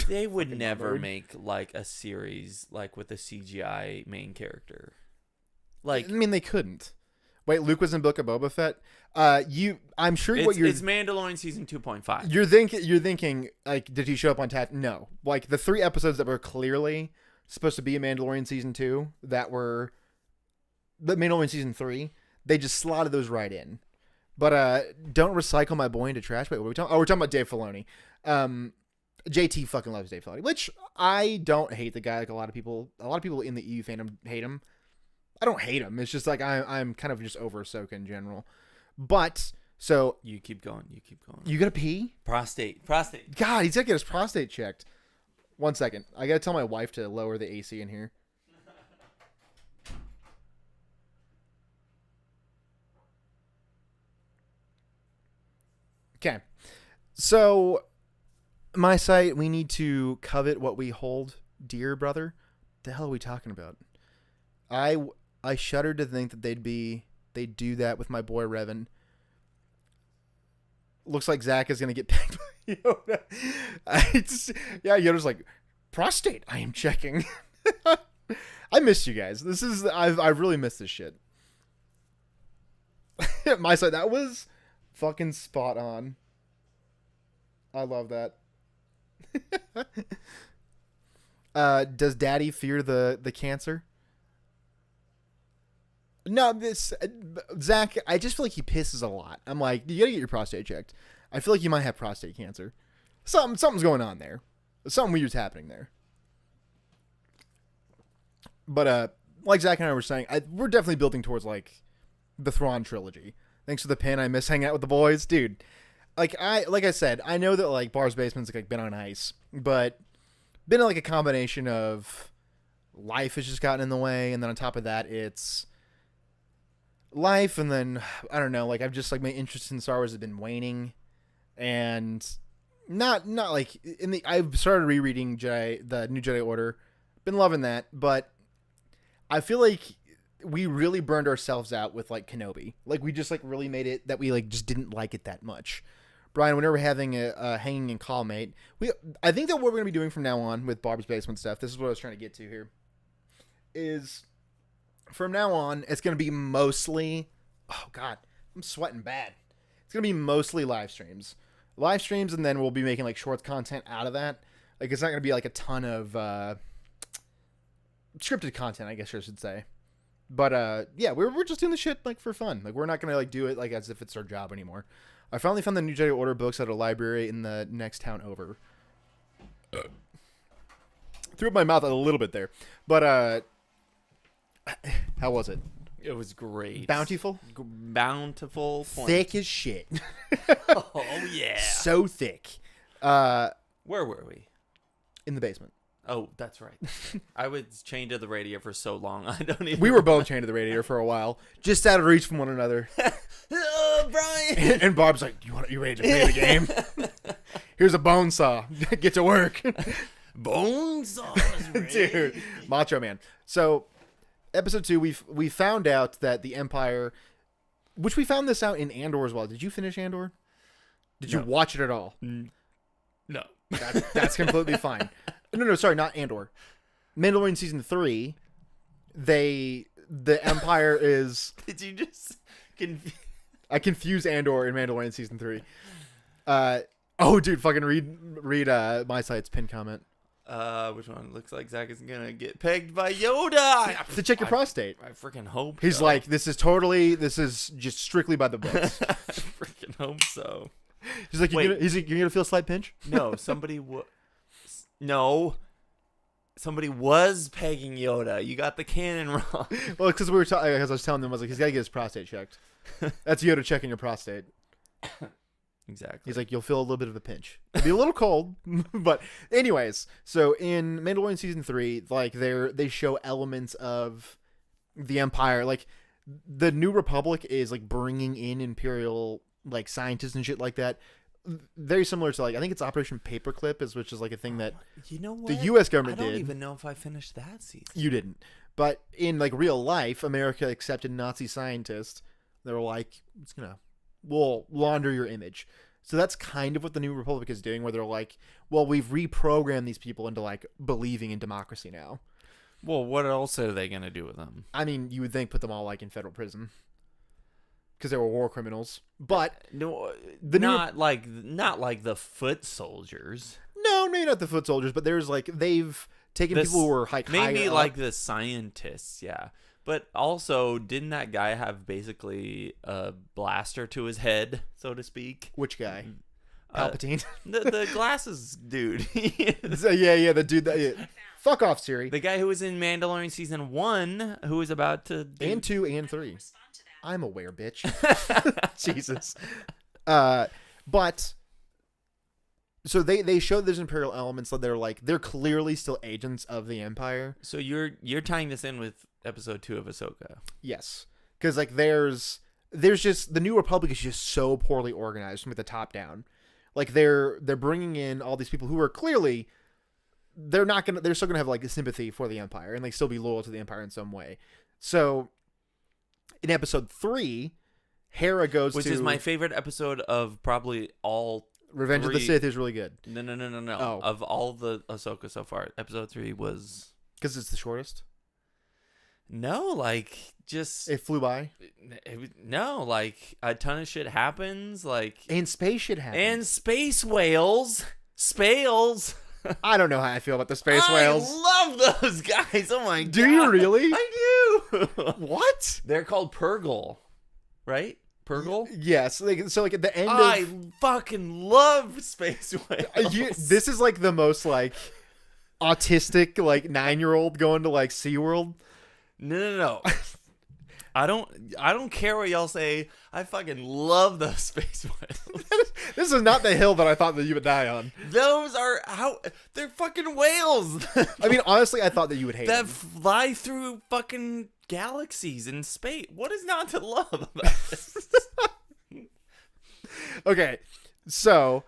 They would never make like a series like with a CGI main character. Like, I mean, they couldn't. Wait, Luke was in Book of Boba Fett. I'm sure it's Mandalorian season 2.5. You're thinking like, did he show up on Tatooine? No, like the 3 episodes that were clearly supposed to be a Mandalorian season 2 that were the Mandalorian season 3. They just slotted those right in. But don't recycle my boy into trash. Wait, what are we talking? Oh, we're talking about Dave Filoni. JT fucking loves Dave Filoni, which I don't hate the guy. Like a lot of people in the EU fandom hate him. I don't hate him. It's just like I'm kind of just over Ahsoka in general. But so you keep going. You gotta pee? Prostate. God, he's gotta get his prostate checked. 1 second. I gotta tell my wife to lower the AC in here. Okay. So my site, we need to covet what we hold dear, brother. The hell are we talking about? I shudder to think that they'd do that with my boy Revan. Looks like Zach is gonna get pegged by Yoda. Yoda's like, prostate. I am checking. I missed you guys. I've really missed this shit. My side, that was fucking spot on. I love that. Does Daddy fear the cancer? No, Zach, I just feel like he pisses a lot. I'm like, you gotta get your prostate checked. I feel like you might have prostate cancer. Something's going on there. Something weird's happening there. But like Zach and I were saying, we're definitely building towards like the Thrawn trilogy. Thanks for the pin. I miss hanging out with the boys, dude. Like I said, I know that like Bar's Basement's like been on ice, but been like a combination of life has just gotten in the way, and then on top of that, it's life, and then I don't know, like I've just like my interest in Star Wars has been waning, and not like I've started rereading the New Jedi Order, been loving that, but I feel like we really burned ourselves out with like Kenobi. Like we just like really made it that we like just didn't like it that much. Brian, whenever we're having a hanging and call mate, I think that what we're gonna be doing from now on with Barb's Basement stuff, this is what I was trying to get to here, is from now on, it's going to be mostly, oh God, I'm sweating bad. It's going to be mostly live streams, and then we'll be making like shorts content out of that. Like it's not going to be like a ton of scripted content, I guess I should say. But yeah, we're just doing the shit like for fun. Like we're not going to like do it like as if it's our job anymore. I finally found the New Jedi Order books at a library in the next town over. Threw up my mouth a little bit there, but how was it? It was great. Bountiful? Bountiful. Thick as shit. Oh, yeah. So thick. Where were we? In the basement. Oh, that's right. I was chained to the radiator for so long. I don't even. We were both chained to the radiator for a while, just out of reach from one another. Oh, Brian. And Bob's like, "You ready to play the game? Here's a bone saw. Get to work." Bone saw, dude. Macho Man. So, episode 2, we found out that the Empire, which we found this out in Andor as well. Did you finish Andor? Did you watch it at all? No. That's completely fine. No, sorry, not Andor. Mandalorian season 3. The Empire is. Did you just I confuse Andor and Mandalorian season 3. Oh, dude, fucking read my site's pin comment. Which one? Looks like Zach is gonna get pegged by Yoda. To check your prostate. I freaking hope He's so. like, this is just strictly by the books. I freaking hope so. He's like, you're gonna feel a slight pinch? No, somebody was pegging Yoda. You got the canon wrong. Well, because we were talking, as I was telling them, I was like, he's got to get his prostate checked. That's Yoda checking your prostate. Exactly. He's like, you'll feel a little bit of a pinch. It'll be a little cold, but anyways. So in Mandalorian season 3, like they show elements of the Empire, like the New Republic is like bringing in Imperial like scientists and shit like that. Very similar to like I think it's Operation Paperclip, which is like a thing that the U.S. government did. I don't even know if I finished that season. You didn't, but in like real life, America accepted Nazi scientists. They were like, we'll launder your image. So that's kind of what the New Republic is doing, where they're like, well, we've reprogrammed these people into like believing in democracy now. Well, what else are they gonna do with them? I mean, you would think put them all like in federal prison because they were war criminals, but No, not like the foot soldiers. No, maybe not the foot soldiers, but there's like they've taken people who were like maybe higher like up. the scientists, yeah. But also, didn't that guy have basically a blaster to his head, so to speak? Which guy? Palpatine. The glasses dude. So, yeah, the dude that. Yeah. Fuck off, Siri. The guy who was in Mandalorian season 1, who was about to and 2 and 3. I'm aware, bitch. Jesus. But so they showed there's Imperial elements that they're clearly still agents of the Empire. So you're tying this in with episode 2 of Ahsoka. Yes, because like there's just the New Republic is just so poorly organized from the top down. Like they're bringing in all these people who are clearly they're still gonna have like a sympathy for the Empire and like still be loyal to the Empire in some way. So in episode 3, Hera goes which is my favorite episode of probably all. Revenge 3. of the Sith is really good. No. Oh. Of all the Ahsoka so far, episode 3 was Because it's the shortest. no, like just It flew by. no, like a ton of shit happens, like And space shit happens. and space whales, spales. I don't know how I feel about the space whales. I love those guys. Oh my god. Do you really? I do. What? They're called Purgle, right? Purgle? Yes. So like at the end I fucking love space whales. this is like the most like autistic like 9-year-old going to like SeaWorld. No. I don't care what y'all say. I fucking love those space whales. This is not the hill that I thought that you would die on. Those are they're fucking whales. I mean, honestly, I thought that you would hate that them. fly through fucking galaxies in space. What is not to love about this? Okay, so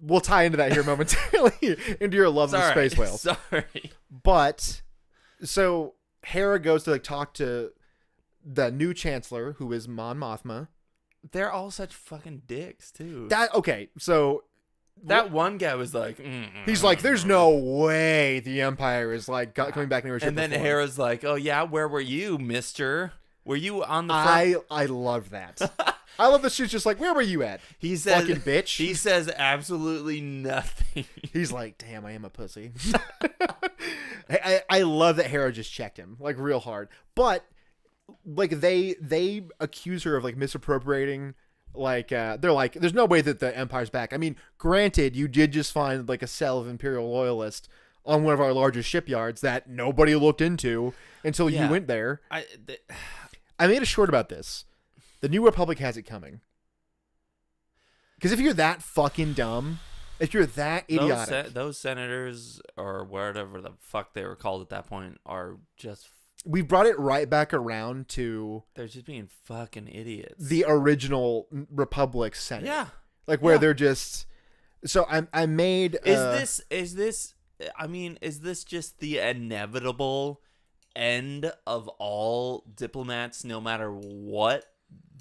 we'll tie into that here momentarily into your love of the space whales. Sorry. But so Hera goes to like talk to the new chancellor, who is Mon Mothma. They're all such fucking dicks too. So that one guy was like, he's like, "There's no way the Empire is like coming back in." And then Hera's like, "Oh yeah, where were you, Mister? Were you on the front?" I love that. I love that she's just like, "Where were you at?" He says, "Fucking bitch." He says absolutely nothing. He's like, "Damn, I am a pussy." I love that Hera just checked him like real hard, but like they accuse her of like misappropriating. Like they're like, there's no way that the Empire's back. I mean, granted, you did just find like a cell of Imperial loyalists on one of our largest shipyards that nobody looked into until you went there. I made a short about this. The New Republic has it coming. Because if you're that fucking dumb, if you're that idiotic, those senators or whatever the fuck they were called at that point are just. We brought it right back around to. They're just being fucking idiots. The original Republic Senate. Yeah. Like where they're just. So I made. Is this? I mean, is this just the inevitable end of all diplomats, no matter what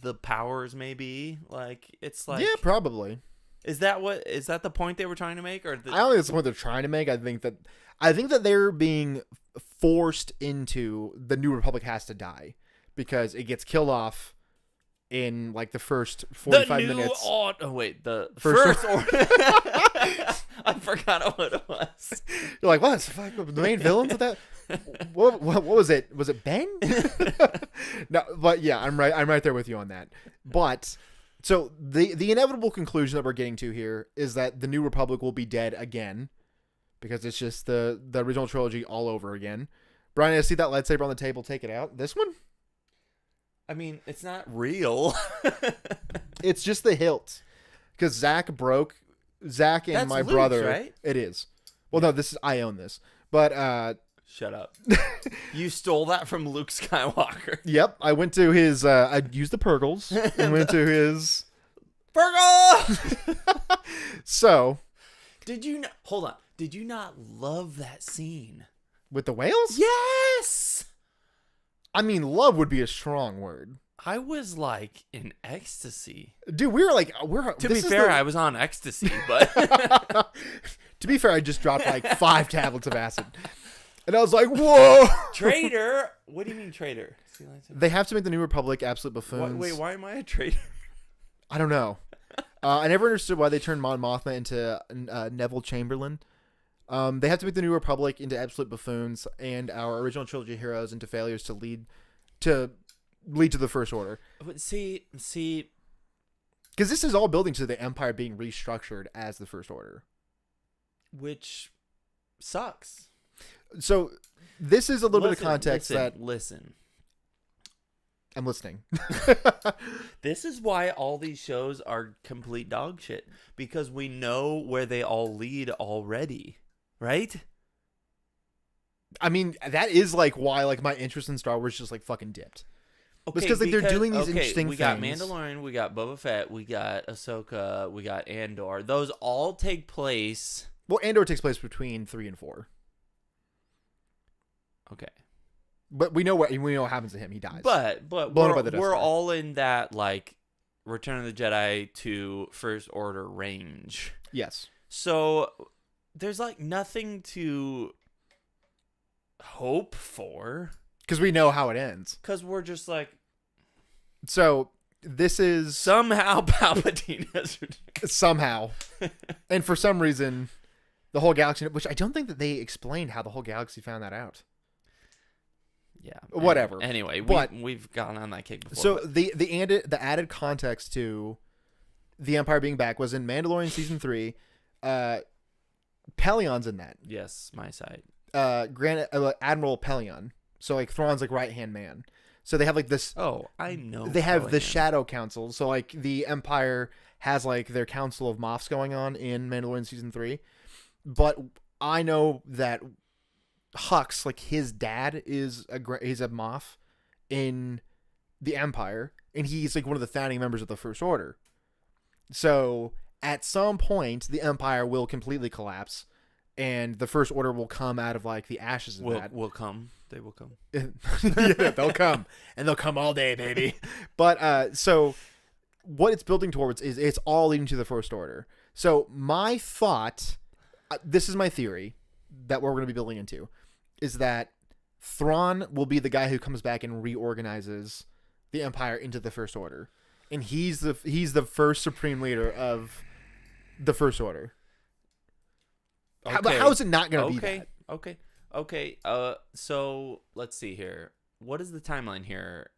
the powers may be? Like, it's like. Yeah, probably. Is that the point they were trying to make, or I don't think that's the point they're trying to make. I think that they're being forced into the New Republic has to die because it gets killed off in like the first 45 minutes. The first order. I forgot what it was. You're like, what? The main villains of that? What was it? Was it Ben? No, but yeah, I'm right there with you on that. But so the inevitable conclusion that we're getting to here is that the New Republic will be dead again. Because it's just the original trilogy all over again. Brian, I see that lightsaber on the table. Take it out. This one? I mean, it's not real. It's just the hilt. Because Zach and That's my Luke's, brother. Right? It is. Well, no, I own this. But shut up. You stole that from Luke Skywalker. Yep, I went to his. I used the Purgles and went to his Purgle. So, hold on? Did you not love that scene with the whales? Yes. I mean, love would be a strong word. I was like in ecstasy. Dude, we were like, To be fair, I was on ecstasy, but to be fair, I just dropped like 5 tablets of acid, and I was like, whoa, traitor. What do you mean traitor? They have to make the New Republic absolute buffoons. Wait, why am I a traitor? I don't know. I never understood why they turned Mon Mothma into Neville Chamberlain. They have to make the New Republic into absolute buffoons and our original trilogy heroes into failures to lead to the First Order. But see, because this is all building to the Empire being restructured as the First Order, which sucks. So this is a little bit of context listen. I'm listening. This is why all these shows are complete dog shit, because we know where they all lead already, right? I mean, that is like why like my interest in Star Wars just like fucking dipped. Okay, because like they're doing these interesting we things. We got Mandalorian, we got Boba Fett, we got Ahsoka, we got Andor. Those all take place. Well, Andor takes place between 3 and 4. Okay. But we know what happens to him. He dies. But we're all in that like Return of the Jedi to First Order range. Yes. So there's like nothing to hope for because we know how it ends. Because we're just like, so this is somehow Palpatine has somehow, and for some reason, the whole galaxy. Which I don't think that they explained how the whole galaxy found that out. Yeah, whatever. Anyway, we've gone on that kick before. So the added context to the Empire being back was in Mandalorian season 3. Pelion's in that. Yes, my side. Admiral Pelion. So like Thrawn's like right hand man. So they have like this. Oh, I know. They have the Shadow Council. So like the Empire has like their Council of Moffs going on in Mandalorian season 3. But I know that Hux, like his dad, is a Moff in the Empire, and he's like one of the founding members of the First Order. So at some point, the Empire will completely collapse, and the First Order will come out of like the ashes of that. Will come. They will come. Yeah, they'll come, and they'll come all day, baby. But so what it's building towards is it's all leading to the First Order. So my thought, this is my theory that we're going to be building into, is that Thrawn will be the guy who comes back and reorganizes the Empire into the First Order, and he's the first supreme leader of the First Order. Okay. How is it not going to be that? Okay. So let's see here. What is the timeline here?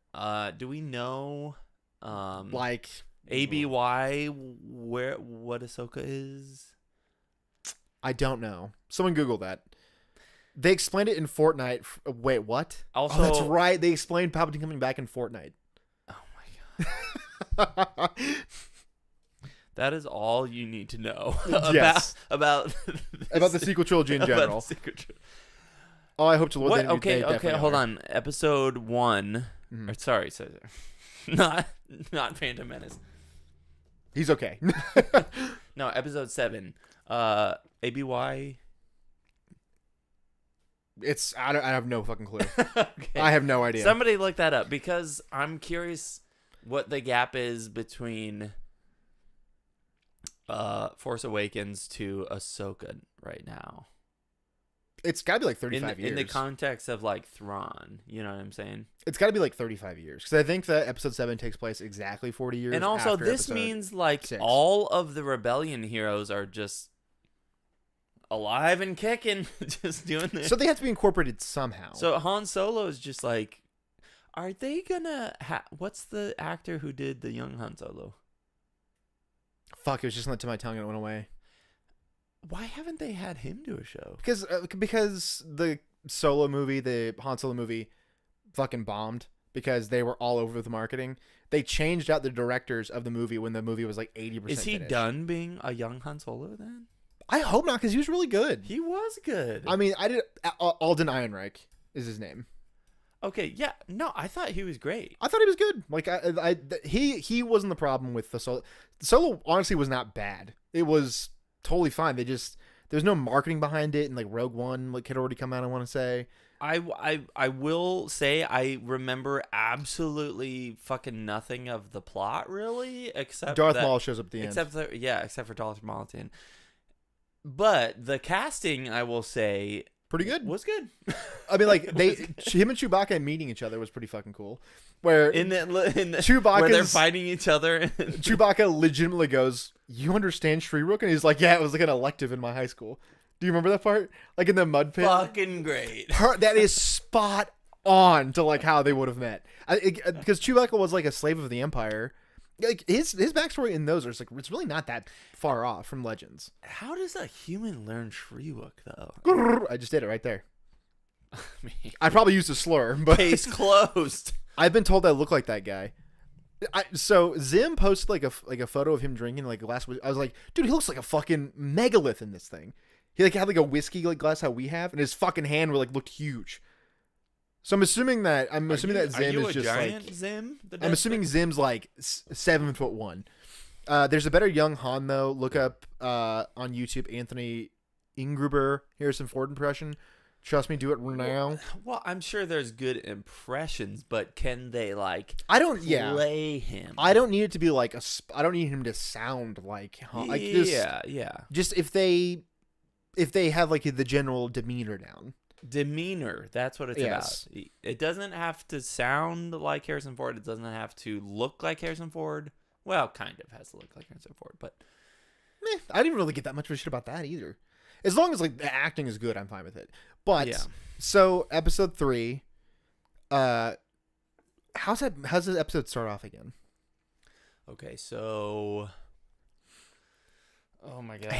Do we know, like ABY what Ahsoka is? I don't know. Someone Google that. They explained it in Fortnite. Wait, what? Also, that's right. They explained Palpatine coming back in Fortnite. Oh my god. That is all you need to know about the sequel trilogy in general. Oh, I hope to Lord. Okay, hold on. Episode 1. Mm-hmm. Or, sorry, not Phantom Menace. He's okay. No, episode 7. ABY. I have no fucking clue. Okay. I have no idea. Somebody look that up, because I'm curious what the gap is between Force Awakens to Ahsoka right now. It's got to be like 35 years. In the context of like Thrawn, you know what I'm saying? It's got to be like 35 years, because I think that episode 7 takes place exactly 40 years. And also, after this means like 6. all of the rebellion heroes are just alive and kicking, just doing this. So they have to be incorporated somehow. So Han Solo is just like, are they gonna? What's the actor who did the young Han Solo? Fuck! It was just on the tip of my tongue and it went away. Why haven't they had him do a show? Because the Solo movie, the Han Solo movie, fucking bombed because they were all over the marketing. They changed out the directors of the movie when the movie was like 80%. Is he finished. done being a young Han Solo then? I hope not, because he was really good. He was good. I mean, Alden Ehrenreich is his name. Okay, yeah, no, I thought he was great. I thought he was good. Like he wasn't the problem with the Solo. Solo honestly was not bad. It was totally fine. There's no marketing behind it, and like Rogue One like had already come out, I want to say, I will say I remember absolutely fucking nothing of the plot really, except Darth Maul shows up at the end. Except for Darth Maul. But the casting, I will say, pretty good. Was good. I mean, like him and Chewbacca meeting each other was pretty fucking cool. Where Chewbacca, where they're fighting each other. Chewbacca legitimately goes, "You understand Shrirook?" And he's like, "Yeah, it was like an elective in my high school." Do you remember that part? Like in the mud pit. Fucking great. That is spot on to like how they would have met. Because Chewbacca was like a slave of the Empire. Like his backstory in those is like it's really not that far off from Legends. How does a human learn Shriwook though? I just did it right there. I probably used a slur, but case closed. I've been told I look like that guy. So Zim posted like a photo of him drinking like a glass. I was like, dude, he looks like a fucking megalith in this thing. He like had like a whiskey like glass how we have, and his fucking hand were like looked huge. So I'm assuming that Zim is just like Zim. I'm assuming Zim's like 7'1". There's a better young Han though. Look up on YouTube Anthony Ingruber Harrison Ford impression. Trust me, do it now. Well, I'm sure there's good impressions, but can they like? I don't play him. I don't need it to be like I don't need him to sound like Han. Like Just if they have like the general demeanor down. Demeanor, that's what it's about. It doesn't have to sound like Harrison Ford. It doesn't have to look like Harrison Ford. Well, kind of has to look like Harrison Ford, but I didn't really get that much of a shit about that either. As long as like the acting is good, I'm fine with it. But so episode 3, how's the episode start off again? Okay, so oh my god,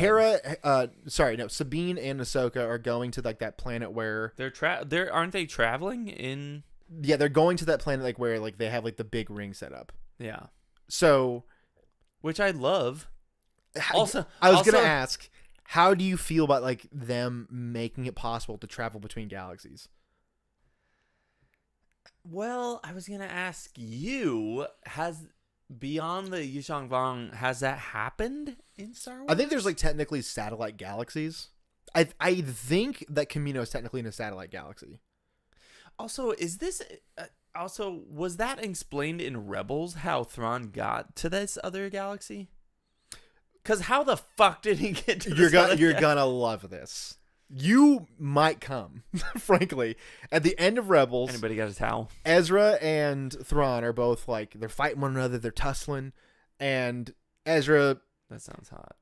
Sabine and Ahsoka are going to like that planet where they're aren't they traveling in? Yeah, they're going to that planet like where like they have like the big ring set up. Yeah. So, which I love. I was gonna ask, how do you feel about like them making it possible to travel between galaxies? Well, I was gonna ask you, has beyond the Yuuzhan Vong, has that happened in Star Wars? I think there's like technically satellite galaxies. I think that Kamino is technically in a satellite galaxy. Also, is this was that explained in Rebels how Thrawn got to this other galaxy? Because how the fuck did he get to this You're gonna love this. You might come, frankly. At the end of Rebels... Anybody got a towel? Ezra and Thrawn are both, like, they're fighting one another, they're tussling, and Ezra... That sounds hot.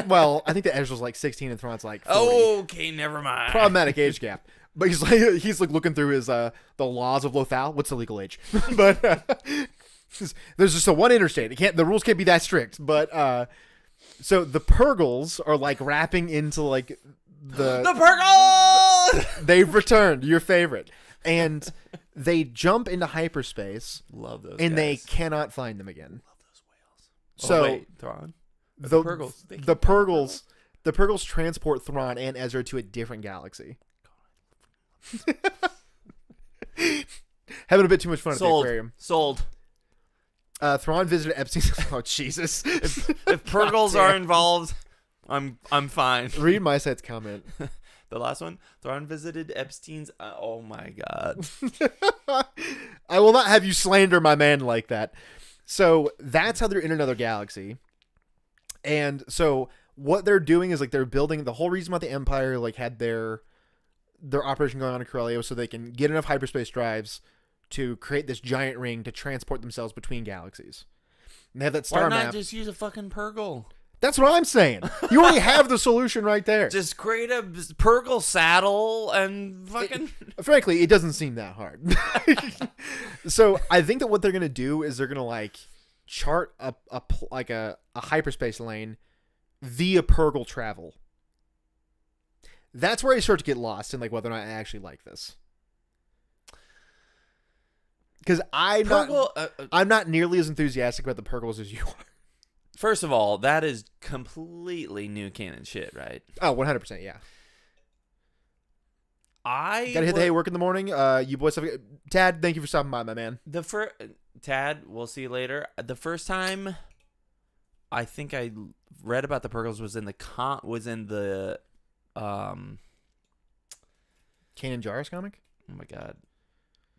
Well, I think that Ezra's, like, 16 and Thrawn's, like, 40. Okay, never mind. Problematic age gap. But he's looking through his, the laws of Lothal. What's the legal age? But... there's just a one interstate. The rules can't be that strict. But so the Purgles are like wrapping into like the Purgles. They've returned. Your favorite, and they jump into hyperspace. Love those. And guys. They cannot find them again. Love those whales. So wait, Thrawn. The Purgles. The Purgles transport Thrawn and Ezra to a different galaxy. Having a bit too much fun at the aquarium. Sold. Thrawn visited Epstein's. Oh Jesus! If Purgles are involved, I'm fine. Read my site's comment. The last one. Thrawn visited Epstein's. Oh my god! I will not have you slander my man like that. So that's how they're in another galaxy. And so what they're doing is like they're building the whole reason why the Empire like had their operation going on in Corellia so they can get enough hyperspace drives to create this giant ring to transport themselves between galaxies. And they have that star map. Why not just use a fucking Purgle? That's what I'm saying. You already have the solution right there. Just create a Purgle saddle and fucking... Frankly, it doesn't seem that hard. So I think that what they're going to do is they're going to like chart a hyperspace lane via Purgle travel. That's where I start to get lost in like whether or not I actually like this. Because I'm not nearly as enthusiastic about the Purgles as you are. First of all, that is completely new canon shit, right? Oh, 100%, yeah. I gotta hit the hay work in the morning. You boys have Tad. Thank you for stopping by, my man. Tad, we'll see you later. The first time I think I read about the Purgles was in the Kanan Jarrus comic? Oh my god.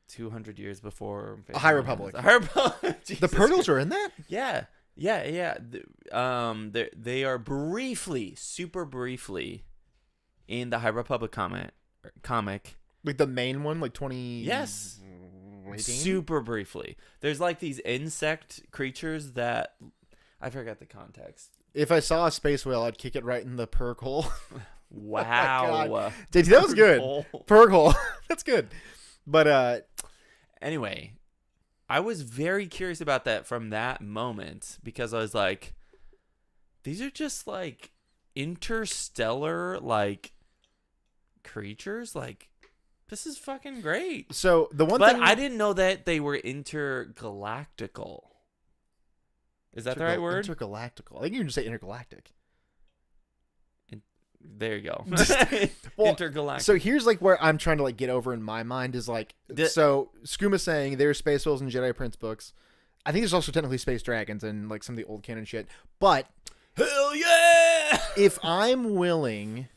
200 years before High Republic. High Republic. The Purgles are in that? Yeah. They are briefly, super briefly, in the High Republic comic. Like the main one, like 20. Yes. 18? Super briefly. There's like these insect creatures that I forgot the context. If I saw a space whale, I'd kick it right in the Purg hole. Wow. Oh JT, that was good. Purg hole. That's good. But anyway, I was very curious about that from that moment because I was like, these are just like interstellar like creatures. Like, this is fucking great. So the one but thing I didn't know that they were intergalactical. Is that the right word? Intergalactical. I think you can just say intergalactic. There you go. Well, intergalactic. So here's like where I'm trying to like get over in my mind is like, so Skooma saying there's space whales in Jedi Prince books. I think there's also technically space dragons and like some of the old canon shit. But hell yeah! If I'm willing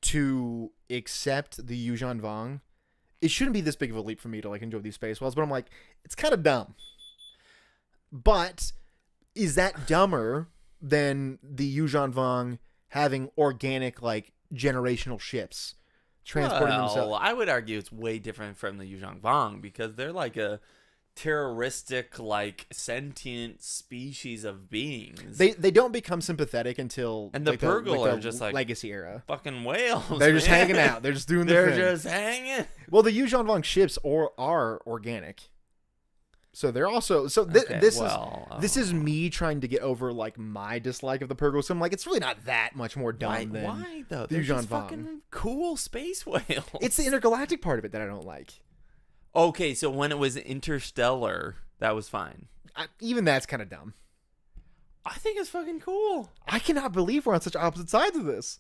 to accept the Yuuzhan Vong, it shouldn't be this big of a leap for me to like enjoy these space whales. But I'm like, it's kind of dumb. But is that dumber than the Yuuzhan Vong having organic, like, generational ships transporting themselves? I would argue it's way different from the Yuuzhan Vong because they're like a terroristic, like, sentient species of beings. They don't become sympathetic until and the like Purgle are just like legacy era. Fucking whales. They're just hanging out. They're just doing their thing. They're just hanging. Well, the Yuuzhan Vong ships are organic. So they're also this is me trying to get over like my dislike of the Purgles. So I'm like, it's really not that much more dumb than why though? the They're Yuuzhan just Vong. fucking cool space whales. It's the intergalactic part of it that I don't like. Okay, so when it was interstellar, that was fine. Even that's kind of dumb. I think it's fucking cool. I cannot believe we're on such opposite sides of this.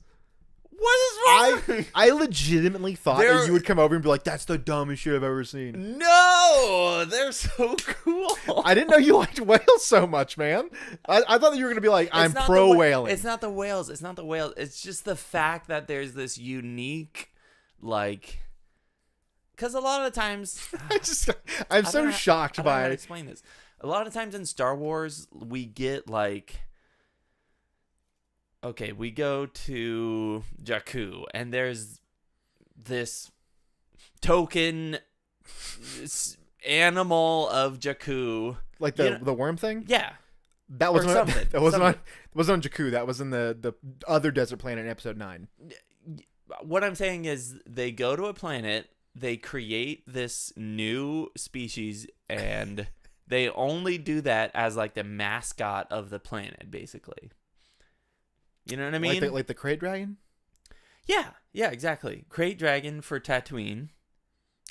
What is wrong? I legitimately thought that you would come over and be like, that's the dumbest shit I've ever seen. No! They're so cool. I didn't know you liked whales so much, man. I thought that you were going to be like, I'm pro whaling. It's not the whales. It's not the whales. It's just the fact that there's this unique, like... Because a lot of the times... I'm so shocked by... I don't know how to explain this. A lot of times in Star Wars, we get, like... Okay, we go to Jakku, and there's this token animal of Jakku, like the worm thing. Yeah, that wasn't on Jakku. That was in the other desert planet in Episode 9. What I'm saying is, they go to a planet, they create this new species, and they only do that as like the mascot of the planet, basically. You know what I mean? Like the Crate Dragon? Yeah, exactly. Crate Dragon for Tatooine.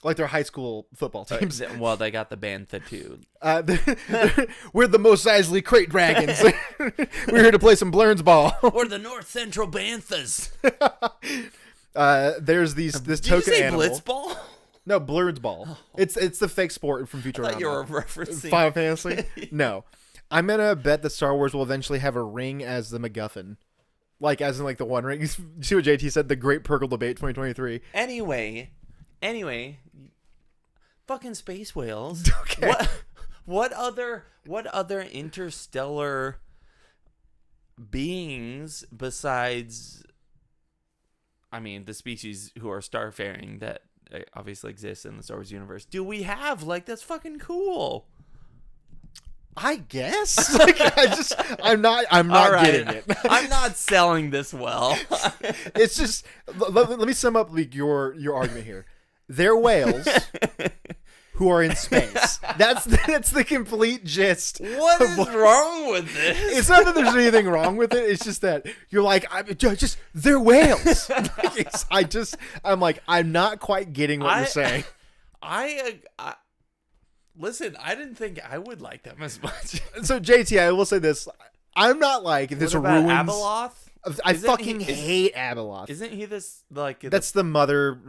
Like their high school football teams. Well, they got the Bantha too. We're the Mos Eisley Crate Dragons. We're here to play some Blurns ball. We're the North Central Banthas. There's this Did token you say animal. Blitzball? No, Blurns ball. Oh. It's the fake sport from Futurama. I thought you were referencing Final Fantasy. No, I'm gonna bet that Star Wars will eventually have a ring as the MacGuffin. Like, as in, like, the One Ring. You see what JT said? The Great Purgle Debate 2023. Anyway, fucking space whales. Okay. What other interstellar beings besides, I mean, the species who are starfaring that obviously exists in the Star Wars universe do we have? Like, that's fucking cool. I guess. Like, I'm not right. Getting it. I'm not selling this well. It's just, let me sum up like your argument here. They're whales who are in space. That's the complete gist. What is wrong with this? It's not that there's anything wrong with it. It's just that you're like, they're whales. I'm not quite getting what you're saying. Listen, I didn't think I would like them as much. So, JT, I will say this. I'm not like, this ruins... Abeloth? I fucking hate Abeloth. Isn't he this, like... That's the mother...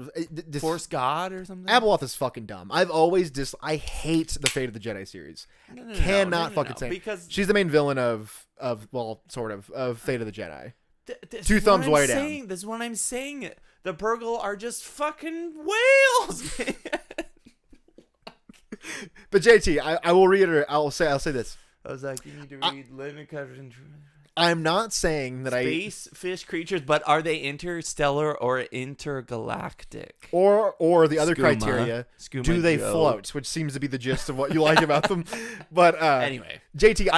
Force God or something? Abeloth is fucking dumb. I've always I hate the Fate of the Jedi series. Cannot fucking say. Because she's the main villain of Fate of the Jedi. Two thumbs way down. This is what I'm saying. The Purgle are just fucking whales. But JT, I will reiterate. I'll say this. I was like, you need to read Leonard Cohen. I'm not saying that Space fish creatures, but are they interstellar or intergalactic? Or the other Skooma. criteria, Skooma do they Joe. float? Which seems to be the gist of what you like about them. But Anyway, JT,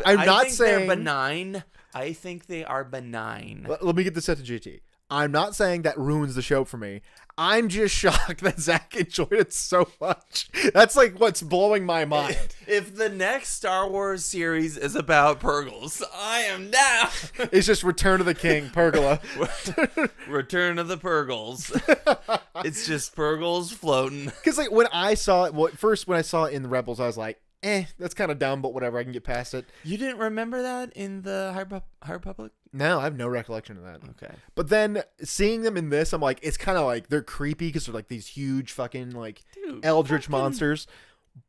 I'm not think saying they're benign. I think they are benign. Let me get this set to JT. I'm not saying that ruins the show for me. I'm just shocked that Zach enjoyed it so much. That's like what's blowing my mind. If the next Star Wars series is about Purgles, I am down. It's just Return of the King, Pergola. Return of the Purgles. It's just Purgles floating. Because like when I saw it, when I saw it in the Rebels, I was like, that's kind of dumb, but whatever, I can get past it. You didn't remember that in the High Republic? No, I have no recollection of that. Okay. But then seeing them in this, I'm like, it's kind of like they're creepy because they're like these huge fucking like eldritch monsters.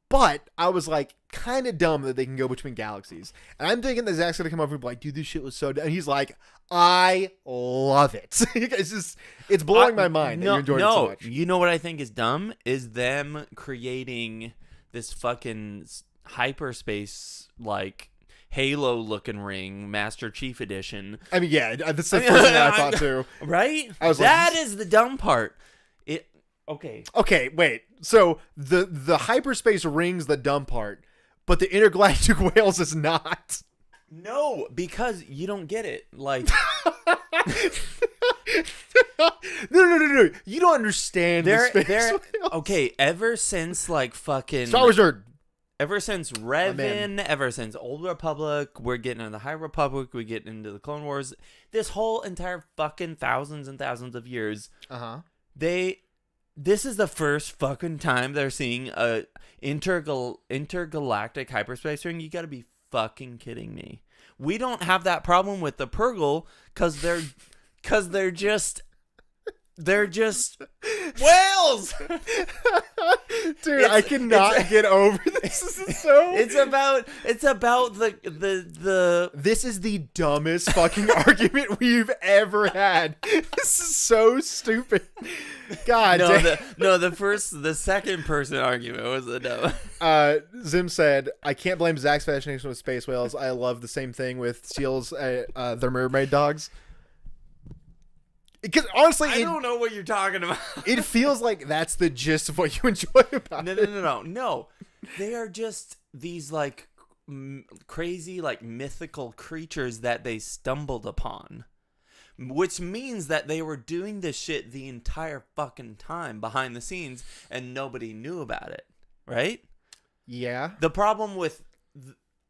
But I was like, kind of dumb that they can go between galaxies. And I'm thinking that Zach's gonna come over and be like, dude, this shit was so dumb. And he's like, I love it. It's blowing my mind that you enjoyed it so much. You know what I think is dumb? Is them creating this fucking hyperspace like Halo looking ring, Master Chief Edition. I mean, yeah, that's the first thing I thought too. Right? I was that is the dumb part. Okay, wait. So the hyperspace ring's the dumb part, but the intergalactic whales is not. No, because you don't get it. Like No. You don't understand the space whales. Okay, ever since like fucking Star Wars nerd. Ever since Revan, ever since Old Republic, we're getting into the High Republic, we get into the Clone Wars. This whole entire fucking thousands and thousands of years, this is the first fucking time they're seeing a intergalactic hyperspace ring. You gotta be fucking kidding me. We don't have that problem with the Purgle because they're just whales. Dude, I cannot get over this. This is so. It's about the. This is the dumbest fucking argument we've ever had. This is so stupid. God damn. The second person argument was the dumb. Zim said, I can't blame Zach's fascination with space whales. I love the same thing with seals, their mermaid dogs. Because honestly, I don't know what you're talking about. It feels like that's the gist of what you enjoy about it. No. They are just these like crazy, like mythical creatures that they stumbled upon, which means that they were doing this shit the entire fucking time behind the scenes, and nobody knew about it, right? Yeah. The problem with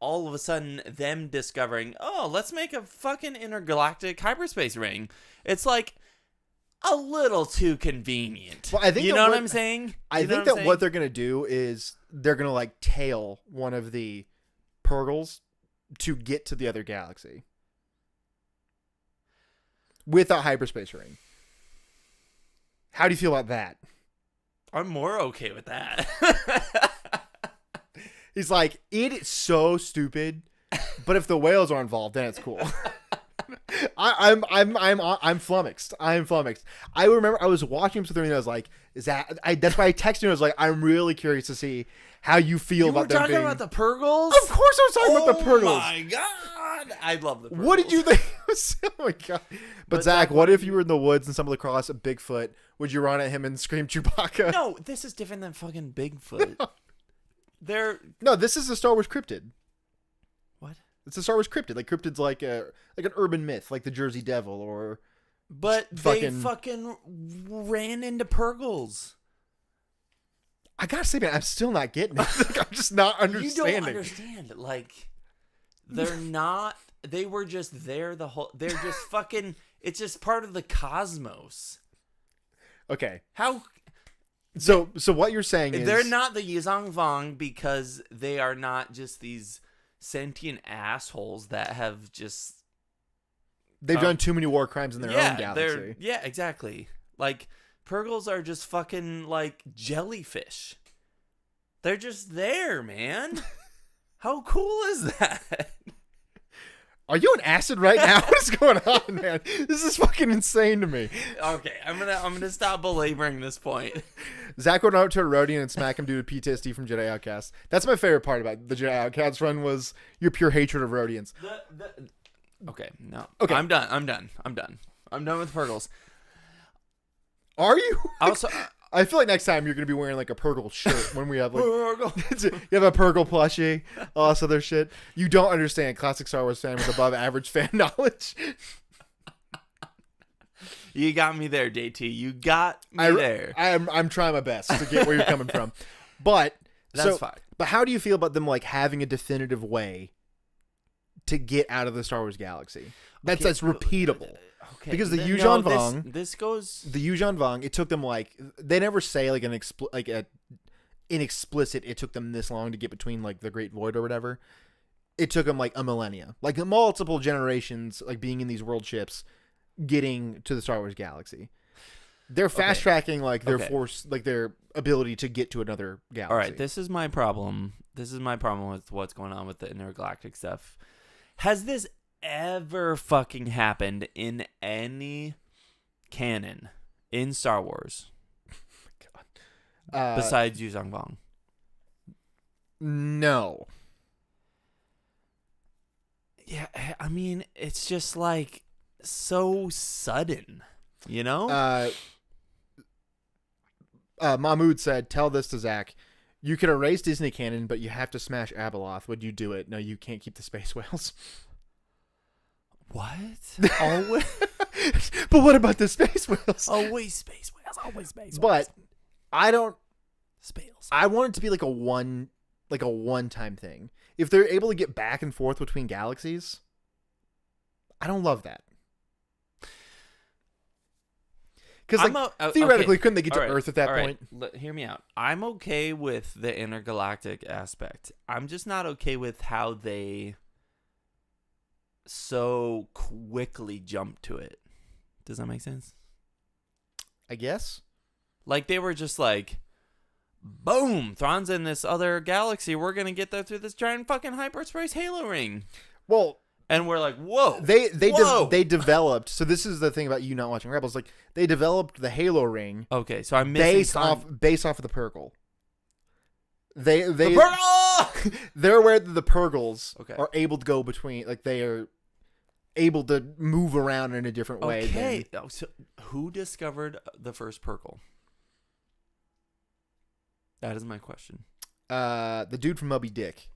all of a sudden them discovering, oh, let's make a fucking intergalactic hyperspace ring. It's like a little too convenient. Well, I think you know what I'm saying? I think that what they're going to do is they're going to like tail one of the Purgles to get to the other galaxy with a hyperspace ring. How do you feel about that? I'm more okay with that. He's like, it is so stupid, but if the whales are involved, then it's cool. I'm flummoxed. I'm flummoxed. I remember I was watching something and I was like, that's why I texted you. I was like, I'm really curious to see how you feel about them being. You were talking about the Purgles? Of course I was talking about the Purgles. Oh my god. I love the Purgles. What did you think? Oh my god. But Zach, what if you were in the woods and stumbled across a Bigfoot? Would you run at him and scream Chewbacca? No, this is different than fucking Bigfoot. No, this is a Star Wars cryptid. What? It's a Star Wars cryptid. Like cryptid's like an urban myth, like the Jersey Devil or. But they fucking ran into Purgles. I gotta say, man, I'm still not getting it. Like, I'm just not understanding. You don't understand. Like, they're not. They were just there the whole. They're just fucking. It's just part of the cosmos. Okay. How? So what you're saying is they're not the Yuzong Vong because they are not just these sentient assholes that have just. They've done too many war crimes in their own galaxy. Yeah, exactly. Like, Purgles are just fucking, like, jellyfish. They're just there, man. How cool is that? Are you on acid right now? What is going on, man? This is fucking insane to me. Okay, I'm gonna stop belaboring this point. Zach went out to a Rodian and smack him due to PTSD from Jedi Outcast. That's my favorite part about the Jedi Outcast run was your pure hatred of Rodians. Okay, no. Okay. I'm done with Purgles. Are you? Also, I feel like next time you're going to be wearing like a Purgle shirt when we have like you have a Purgle plushie, all this other shit. You don't understand classic Star Wars fan with above average fan knowledge. You got me there, JT. You got me there. I'm trying my best to get where you're coming from. But that's fine. But how do you feel about them like having a definitive way to get out of the Star Wars galaxy? That's repeatable. Okay. Because the Yuuzhan Vong, the Yuuzhan Vong, it took them like they never say like an explicit. It took them this long to get between like the Great Void or whatever. It took them like a millennia, like multiple generations, like being in these world ships, getting to the Star Wars galaxy. They're fast tracking like their force, like their ability to get to another galaxy. All right, this is my problem. This is my problem with what's going on with the intergalactic stuff. Has this ever fucking happened in any canon in Star Wars? God. Besides Yuuzhan Vong? No. Yeah, I mean, it's just like so sudden, you know? Mahmood said, tell this to Zach. You could erase Disney canon, but you have to smash Abeloth. Would you do it? No, you can't keep the space whales. What? Always? But what about the space whales? Always space whales. Always space whales. But I don't. Spales. I want it to be like a one-time thing. If they're able to get back and forth between galaxies, I don't love that. Because theoretically, couldn't they get to Earth at that point? Hear me out. I'm okay with the intergalactic aspect. I'm just not okay with how they so quickly jump to it. Does that make sense? I guess. Like they were just like, boom, Thrawn's in this other galaxy. We're going to get there through this giant fucking hyperspace halo ring. Well, and we're like, whoa. They developed. So this is the thing about you not watching Rebels. Like they developed the halo ring. Okay, so I'm missing based off of the Purgle. They're aware that the Purgles are able to go between, like they are able to move around in a different way. Okay, so who discovered the first Purgle? That is my question. The dude from Moby Dick.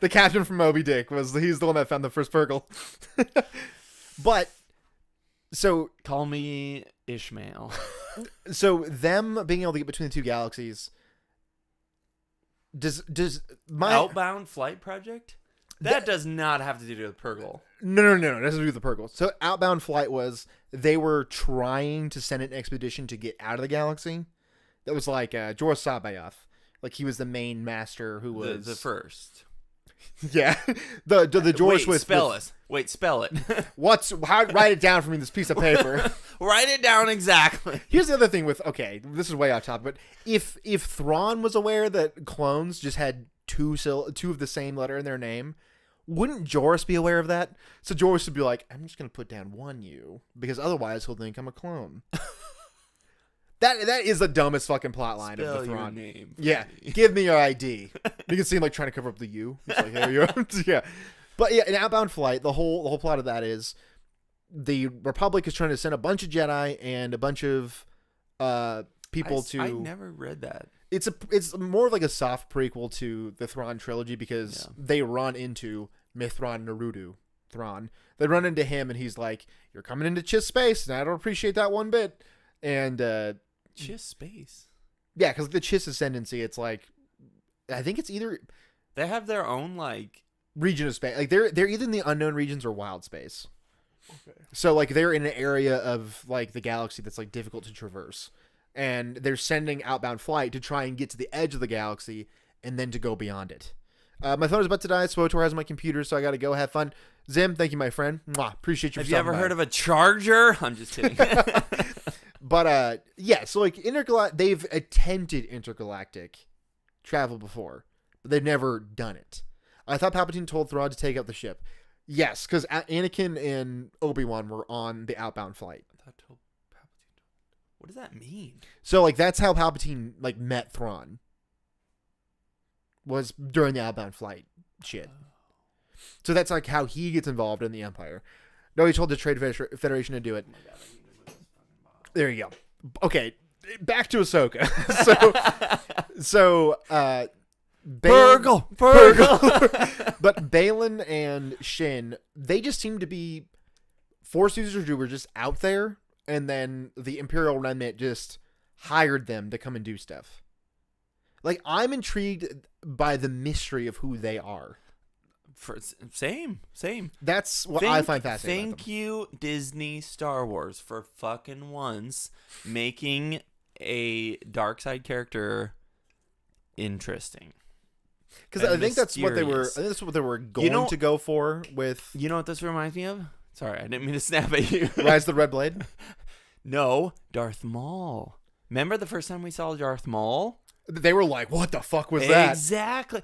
The captain from Moby Dick he's the one that found the first Purgle. But so call me Ishmael. So them being able to get between the two galaxies. Does my Outbound Flight Project? That does not have to do with Purgle. No. It has to do with the Purgle. So Outbound Flight was they were trying to send an expedition to get out of the galaxy. That was like Jorah Sabayoth. Like he was the main master who was the first. Yeah. The Jorah Swiss. Wait, spell it. Write it down for me on this piece of paper. Write it down exactly. Here's the other thing with this is way off topic, but if Thrawn was aware that clones just had two of the same letter in their name, wouldn't Joruus be aware of that? So Joruus would be like, I'm just gonna put down one U because otherwise he'll think I'm a clone. That is the dumbest fucking plot line of the Thrawn. Your name. Yeah, give me your ID. You can see him like trying to cover up the U. He's like, here you are. Yeah, but yeah, in Outbound Flight, the whole plot of that is the Republic is trying to send a bunch of Jedi and a bunch of people to. I never read that. It's more of like a soft prequel to the Thrawn trilogy because they run into Mithron Naruto Thrawn. They run into him and he's like, "You're coming into Chiss space, and I don't appreciate that one bit." And Chiss space. Yeah, because the Chiss ascendancy, it's like, I think it's either they have their own like region of space. Like they're either in the unknown regions or wild space. Okay. So like they're in an area of like the galaxy that's like difficult to traverse, and they're sending Outbound Flight to try and get to the edge of the galaxy and then to go beyond it. My phone is about to die. SWOTOR has my computer, so I got to go have fun. Zim, thank you, my friend. Mwah, appreciate you. Have you ever heard of a charger? I'm just kidding. But yeah, so like they've attempted intergalactic travel before, but they've never done it. I thought Palpatine told Thrawn to take out the ship. Yes, because Anakin and Obi-Wan were on the outbound flight. What does that mean? So, like, that's how Palpatine, like, met Thrawn. Was during the outbound flight shit. So that's, like, how he gets involved in the Empire. No, he told the Trade Federation to do it. There you go. Okay, back to Ahsoka. Burgle. But Baylan and Shin, they just seem to be Force users who were just out there, and then the Imperial Remnant just hired them to come and do stuff. Like, I'm intrigued by the mystery of who they are. Same. That's what I find fascinating. Thank you, Disney Star Wars, for fucking once making a dark side character interesting. Because I think that's what they were. I think that's what they were going to go for with. You know what this reminds me of? Sorry, I didn't mean to snap at you. Rise of the Red Blade. No, Darth Maul. Remember the first time we saw Darth Maul? They were like, "What the fuck was that?" Exactly.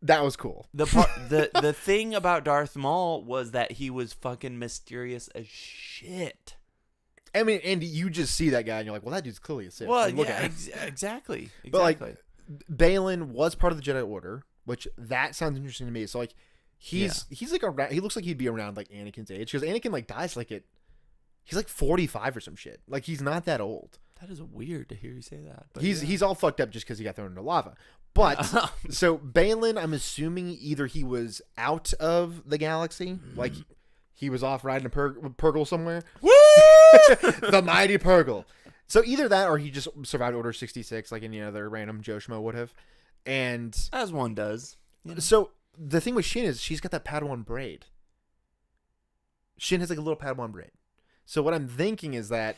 That was cool. The thing about Darth Maul was that he was fucking mysterious as shit. I mean, and you just see that guy and you're like, "Well, that dude's clearly a Sith." Well, like, yeah, exactly. But like, Baylan was part of the Jedi Order, which that sounds interesting to me. So like, he's like around. He looks like he'd be around like Anakin's age, because Anakin like dies like he's like 45 or some shit. Like, he's not that old. That is weird to hear you say that. But he's all fucked up just because he got thrown into lava. But so Baylan, I'm assuming either he was out of the galaxy, like he was off riding a Purgle somewhere. Woo! The mighty Purgle. So either that, or he just survived Order 66, like any other random Joe Schmo would have. And as one does. You know? So the thing with Shin is she's got that Padawan braid. Shin has like a little Padawan braid. So what I'm thinking is that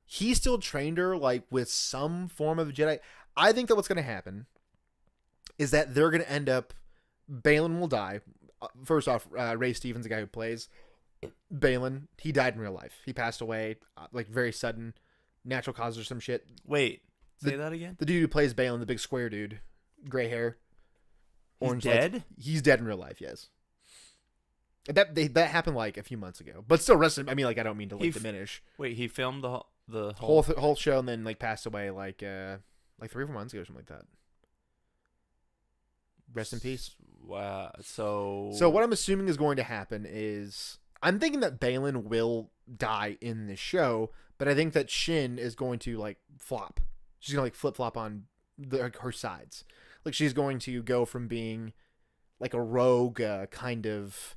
he still trained her like with some form of Jedi. I think that what's going to happen is that they're going to end up. Baylan will die. First off, Ray Stevens, the guy who plays Baylan, he died in real life. He passed away, like very sudden, natural causes or some shit. Wait, say that again. The dude who plays Baylan, the big square dude, gray hair, orange. He's dead. He's dead in real life. Yes. That happened like a few months ago, but still, rest. I mean, like, I don't mean to diminish. Wait, he filmed the whole show and then like passed away like 3 or 4 months ago or something like that. Rest in peace. Wow. So what I'm assuming is going to happen is I'm thinking that Baylan will die in this show, but I think that Shin is going to like flop. She's gonna like flip flop on her sides. Like, she's going to go from being like a rogue kind of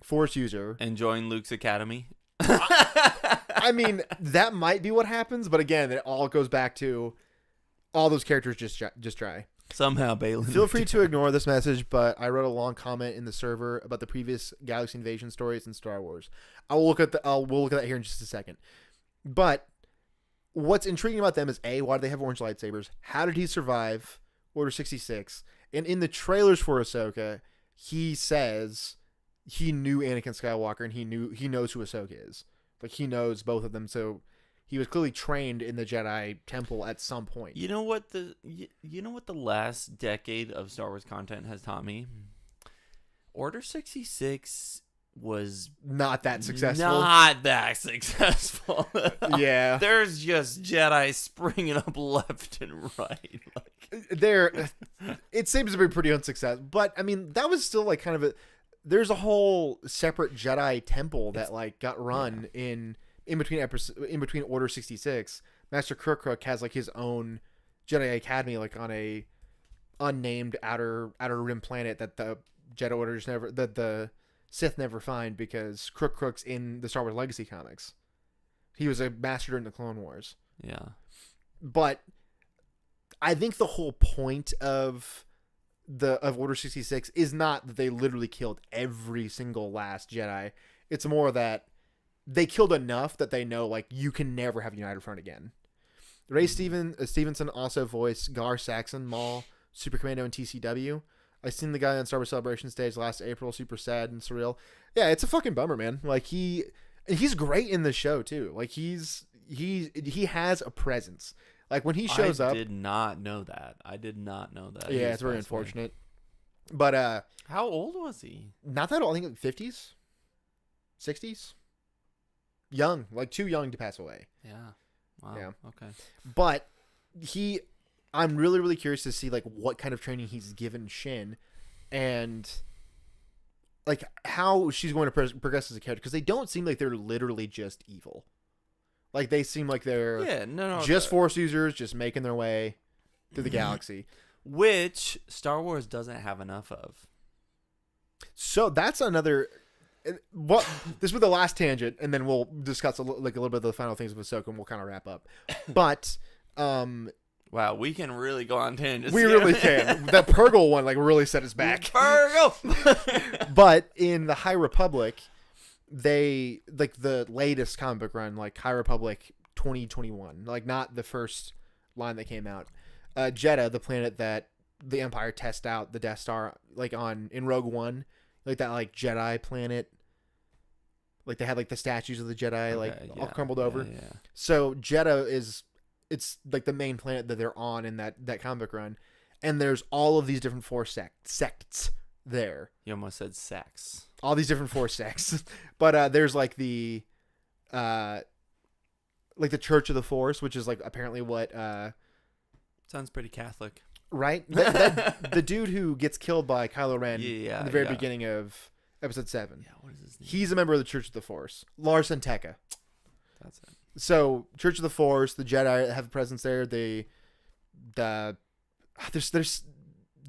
Force user and join Luke's academy. I mean, that might be what happens, but again, it all goes back to all those characters just try. Somehow, Baylan. Feel free to ignore this message, but I wrote a long comment in the server about the previous Galaxy Invasion stories in Star Wars. We'll look at that here in just a second. But what's intriguing about them is why do they have orange lightsabers? How did he survive Order 66? And in the trailers for Ahsoka, he says he knew Anakin Skywalker and he knows who Ahsoka is. Like, he knows both of them, so he was clearly trained in the Jedi Temple at some point. You know what the last decade of Star Wars content has taught me? Order 66 was not that successful. Yeah. There's just Jedi springing up left and right. It seems to be pretty unsuccessful. But I mean, that was still like kind of there's a whole separate Jedi temple that like got run in between Order 66. Master Crook has like his own Jedi Academy, like on a unnamed outer rim planet that the Jedi Orders the Sith never find, because Crook's in the Star Wars Legacy comics. He was a master during the Clone Wars. Yeah. But I think the whole point of Order 66 is not that they literally killed every single last Jedi. It's more that they killed enough that they know, like, you can never have a United Front again. Ray Stevenson also voiced Gar Saxon, Maul, Super Commando, and TCW. I seen the guy on Star Wars Celebration stage last April, super sad and surreal. Yeah, it's a fucking bummer, man. Like, he's great in the show too. Like, he has a presence. Like, when he shows up. I did not know that. Yeah, it's very unfortunate. But how old was he? Not that old. I think like 50s. 60s. Young, like too young to pass away. Yeah. Wow. Yeah. Okay. But I'm really, really curious to see like what kind of training he's given Shin, and like how she's going to progress as a character, because they don't seem like they're literally just evil. Like they seem like they're just Force users, just making their way through the galaxy, which Star Wars doesn't have enough of. So that's another. Well, this will be the last tangent, and then we'll discuss a little bit of the final things with Ahsoka, and we'll kind of wrap up. But wow, we can really go on tangents. We really can. That Purgle one like really set us back. Purgle. But in the High Republic, they like the latest comic book run, like High Republic 2021, like not the first line that came out. Jeddah, the planet that the Empire tests out the Death Star, like in Rogue One, like that like Jedi planet. Like they had like the statues of the Jedi all crumbled over. Yeah. So Jeddah it's like the main planet that they're on in that comic book run, and there's all of these different Force sects there. You almost said sex. All these different Force sects, but there's like the Church of the Force, which is like apparently what sounds pretty Catholic, right? The dude who gets killed by Kylo Ren in the very beginning of Episode 7. Yeah, what is his name? He's a member of the Church of the Force. Lars Tekka. That's it. So Church of the Force, the Jedi have a presence there. There's the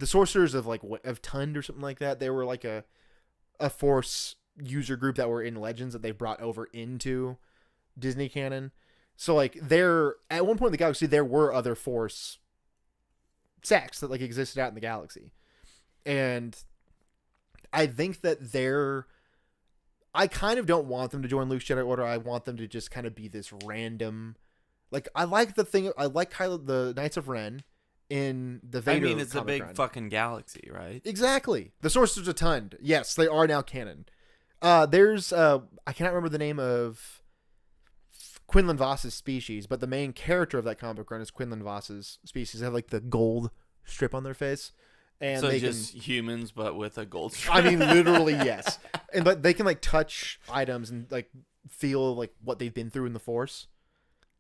sorcerers of Tund or something like that. They were like a Force user group that were in Legends that they brought over into Disney canon. So like at one point in the galaxy there were other Force sects that like existed out in the galaxy, and I think that I kind of don't want them to join Luke's Jedi Order. I want them to just kind of be this random, like I like Kylo, the Knights of Ren in the Vader. I mean, it's a big fucking galaxy, right? Exactly. The Sorcerers of Tund. Yes, they are now canon. There's I cannot remember the name of Quinlan Voss's species, but the main character of that comic book run is Quinlan Voss's species. They have like the gold strip on their face. And so they just humans, but with a gold strip. I mean, literally, yes. But they can like touch items and like feel like what they've been through in the Force.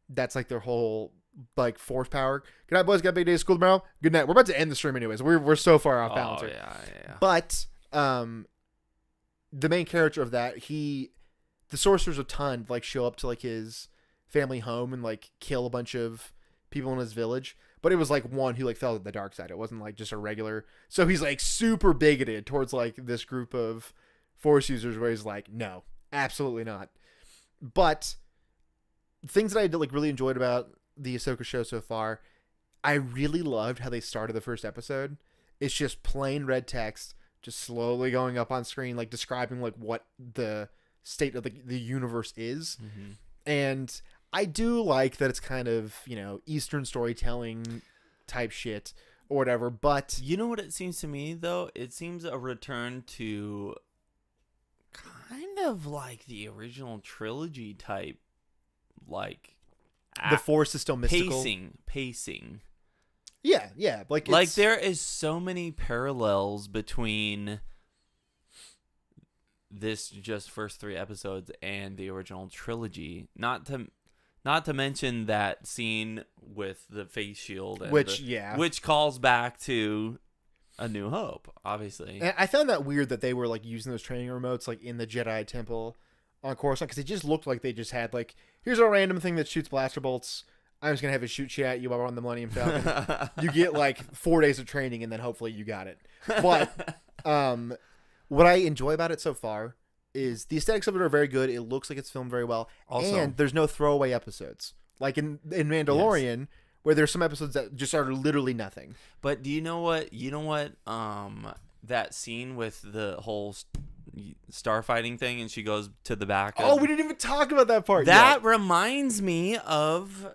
That's like their whole like Force power. Good night, boys. Got a big day of school tomorrow. Good night. We're about to end the stream anyways. We're so far off balance here. Yeah. But the main character of that, the Sorcerers of Tund like show up to like his family home and like kill a bunch of people in his village. But it was like one who like fell to the dark side. It wasn't like just a regular. So he's like super bigoted towards like this group of Force users where he's like, no, absolutely not. But things that I like really enjoyed about the Ahsoka show so far, I really loved how they started the first episode. It's just plain red text, just slowly going up on screen, like describing like what the state of the universe is. Mm-hmm. And I do like that it's kind of, Eastern storytelling type shit or whatever, but... You know what it seems to me, though? It seems a return to kind of like the original trilogy type, like... The Force is still mystical. Pacing. Yeah. Like there is so many parallels between this just first 3 episodes and the original trilogy. Not to mention that scene with the face shield, and which calls back to A New Hope, obviously. And I found that weird that they were like using those training remotes like in the Jedi Temple on Coruscant, because it just looked like they just had like, here's a random thing that shoots blaster bolts. I'm just gonna have it shoot shit at you while we're on the Millennium Falcon. You get like 4 days of training, and then hopefully you got it. But what I enjoy about it so far is the aesthetics of it are very good. It looks like it's filmed very well. Also, and there's no throwaway episodes. Like in Mandalorian, where there's some episodes that just are literally nothing. But do you know what? That scene with the whole starfighting thing, and she goes to the back. We didn't even talk about that part. That reminds me of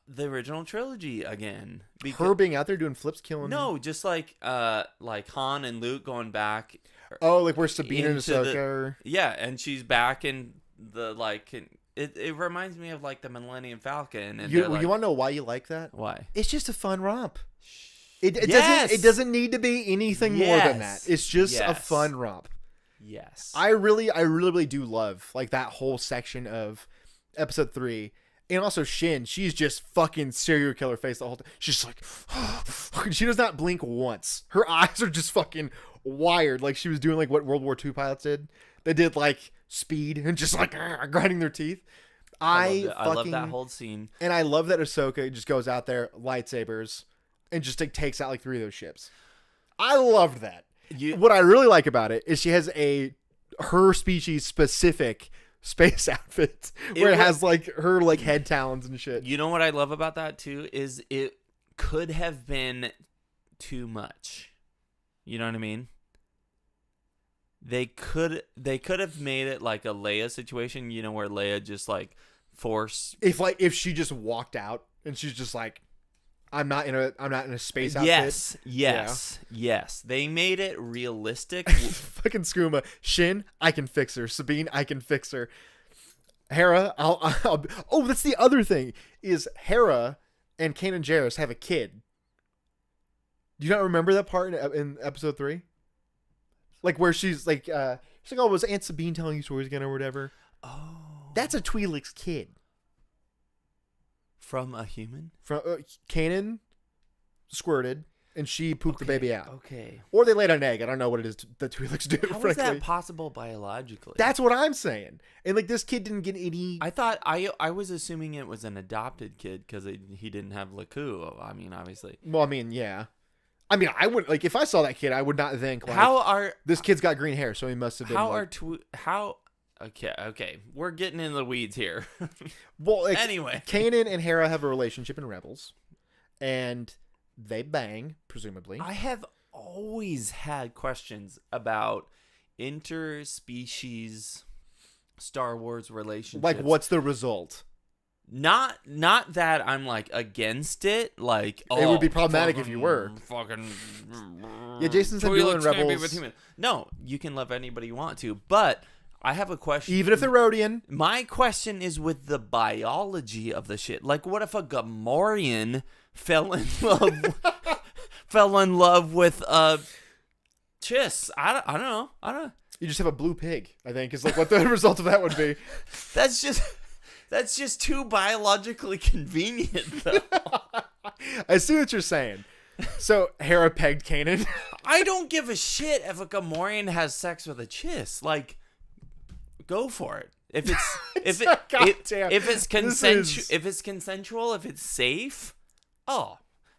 the original trilogy again. Her being out there doing flips, killing. No, just like Han and Luke going back. Like where Sabine and Ahsoka. Yeah, and she's back in the like. It reminds me of like the Millennium Falcon. And you want to know why you like that? Why? It's just a fun romp. It doesn't need to be anything more than that. It's just a fun romp. Yes. I really do love like that whole section of episode 3. And also Shin, she's just fucking serial killer face the whole time. She's just like, she does not blink once. Her eyes are just fucking wired. Like she was doing like what World War II pilots did. They did like speed and just like grinding their teeth. I love that whole scene. And I love that Ahsoka just goes out there, lightsabers, and just like takes out like 3 of those ships. I loved that. What I really like about it is she has her species specific space outfit where it has like her like head talons and shit. You know what I love about that too is it could have been too much. You know what I mean? They could have made it like a Leia situation, you know, where Leia just like force if she just walked out and she's just like, I'm not in a space outfit. Yes. They made it realistic. Fucking Skooma. Shin, I can fix her. Sabine, I can fix her. Hera, I'll oh, that's the other thing is Hera and Kanan Jarrus have a kid. Do you not remember that part in episode 3? Like where she's like, oh, was Aunt Sabine telling you stories again or whatever? Oh, that's a Twi'lek's kid. From a human? From Kanan squirted and she pooped the baby out. Okay. Or they laid an egg. I don't know what it is that Twi'leks do. How is that possible biologically? That's what I'm saying. And like this kid didn't get any. I thought I was assuming it was an adopted kid because he didn't have Laku. I mean, obviously. Well, I mean, yeah. I mean, I would like if I saw that kid, I would not think like, this kid's got green hair, so he must have been. Okay, we're getting in the weeds here. Well, like, anyway, Kanan and Hera have a relationship in Rebels, and they bang, presumably. I have always had questions about interspecies Star Wars relationships. Like, what's the result? Not that I'm like against it. Like, it would be problematic if you were. Fucking. Yeah, Jason said in Rebels. No, you can love anybody you want to, but I have a question. Even if they're Rodian. My question is with the biology of the shit. Like, what if a Gamorrean fell in love with a Chiss? I don't know. You just have a blue pig, I think, is like what the result of that would be. That's just too biologically convenient, though. I see what you're saying. So, Hera pegged Kanan. I don't give a shit if a Gamorrean has sex with a Chiss. Like, go for it. If it's consensual, if it's safe,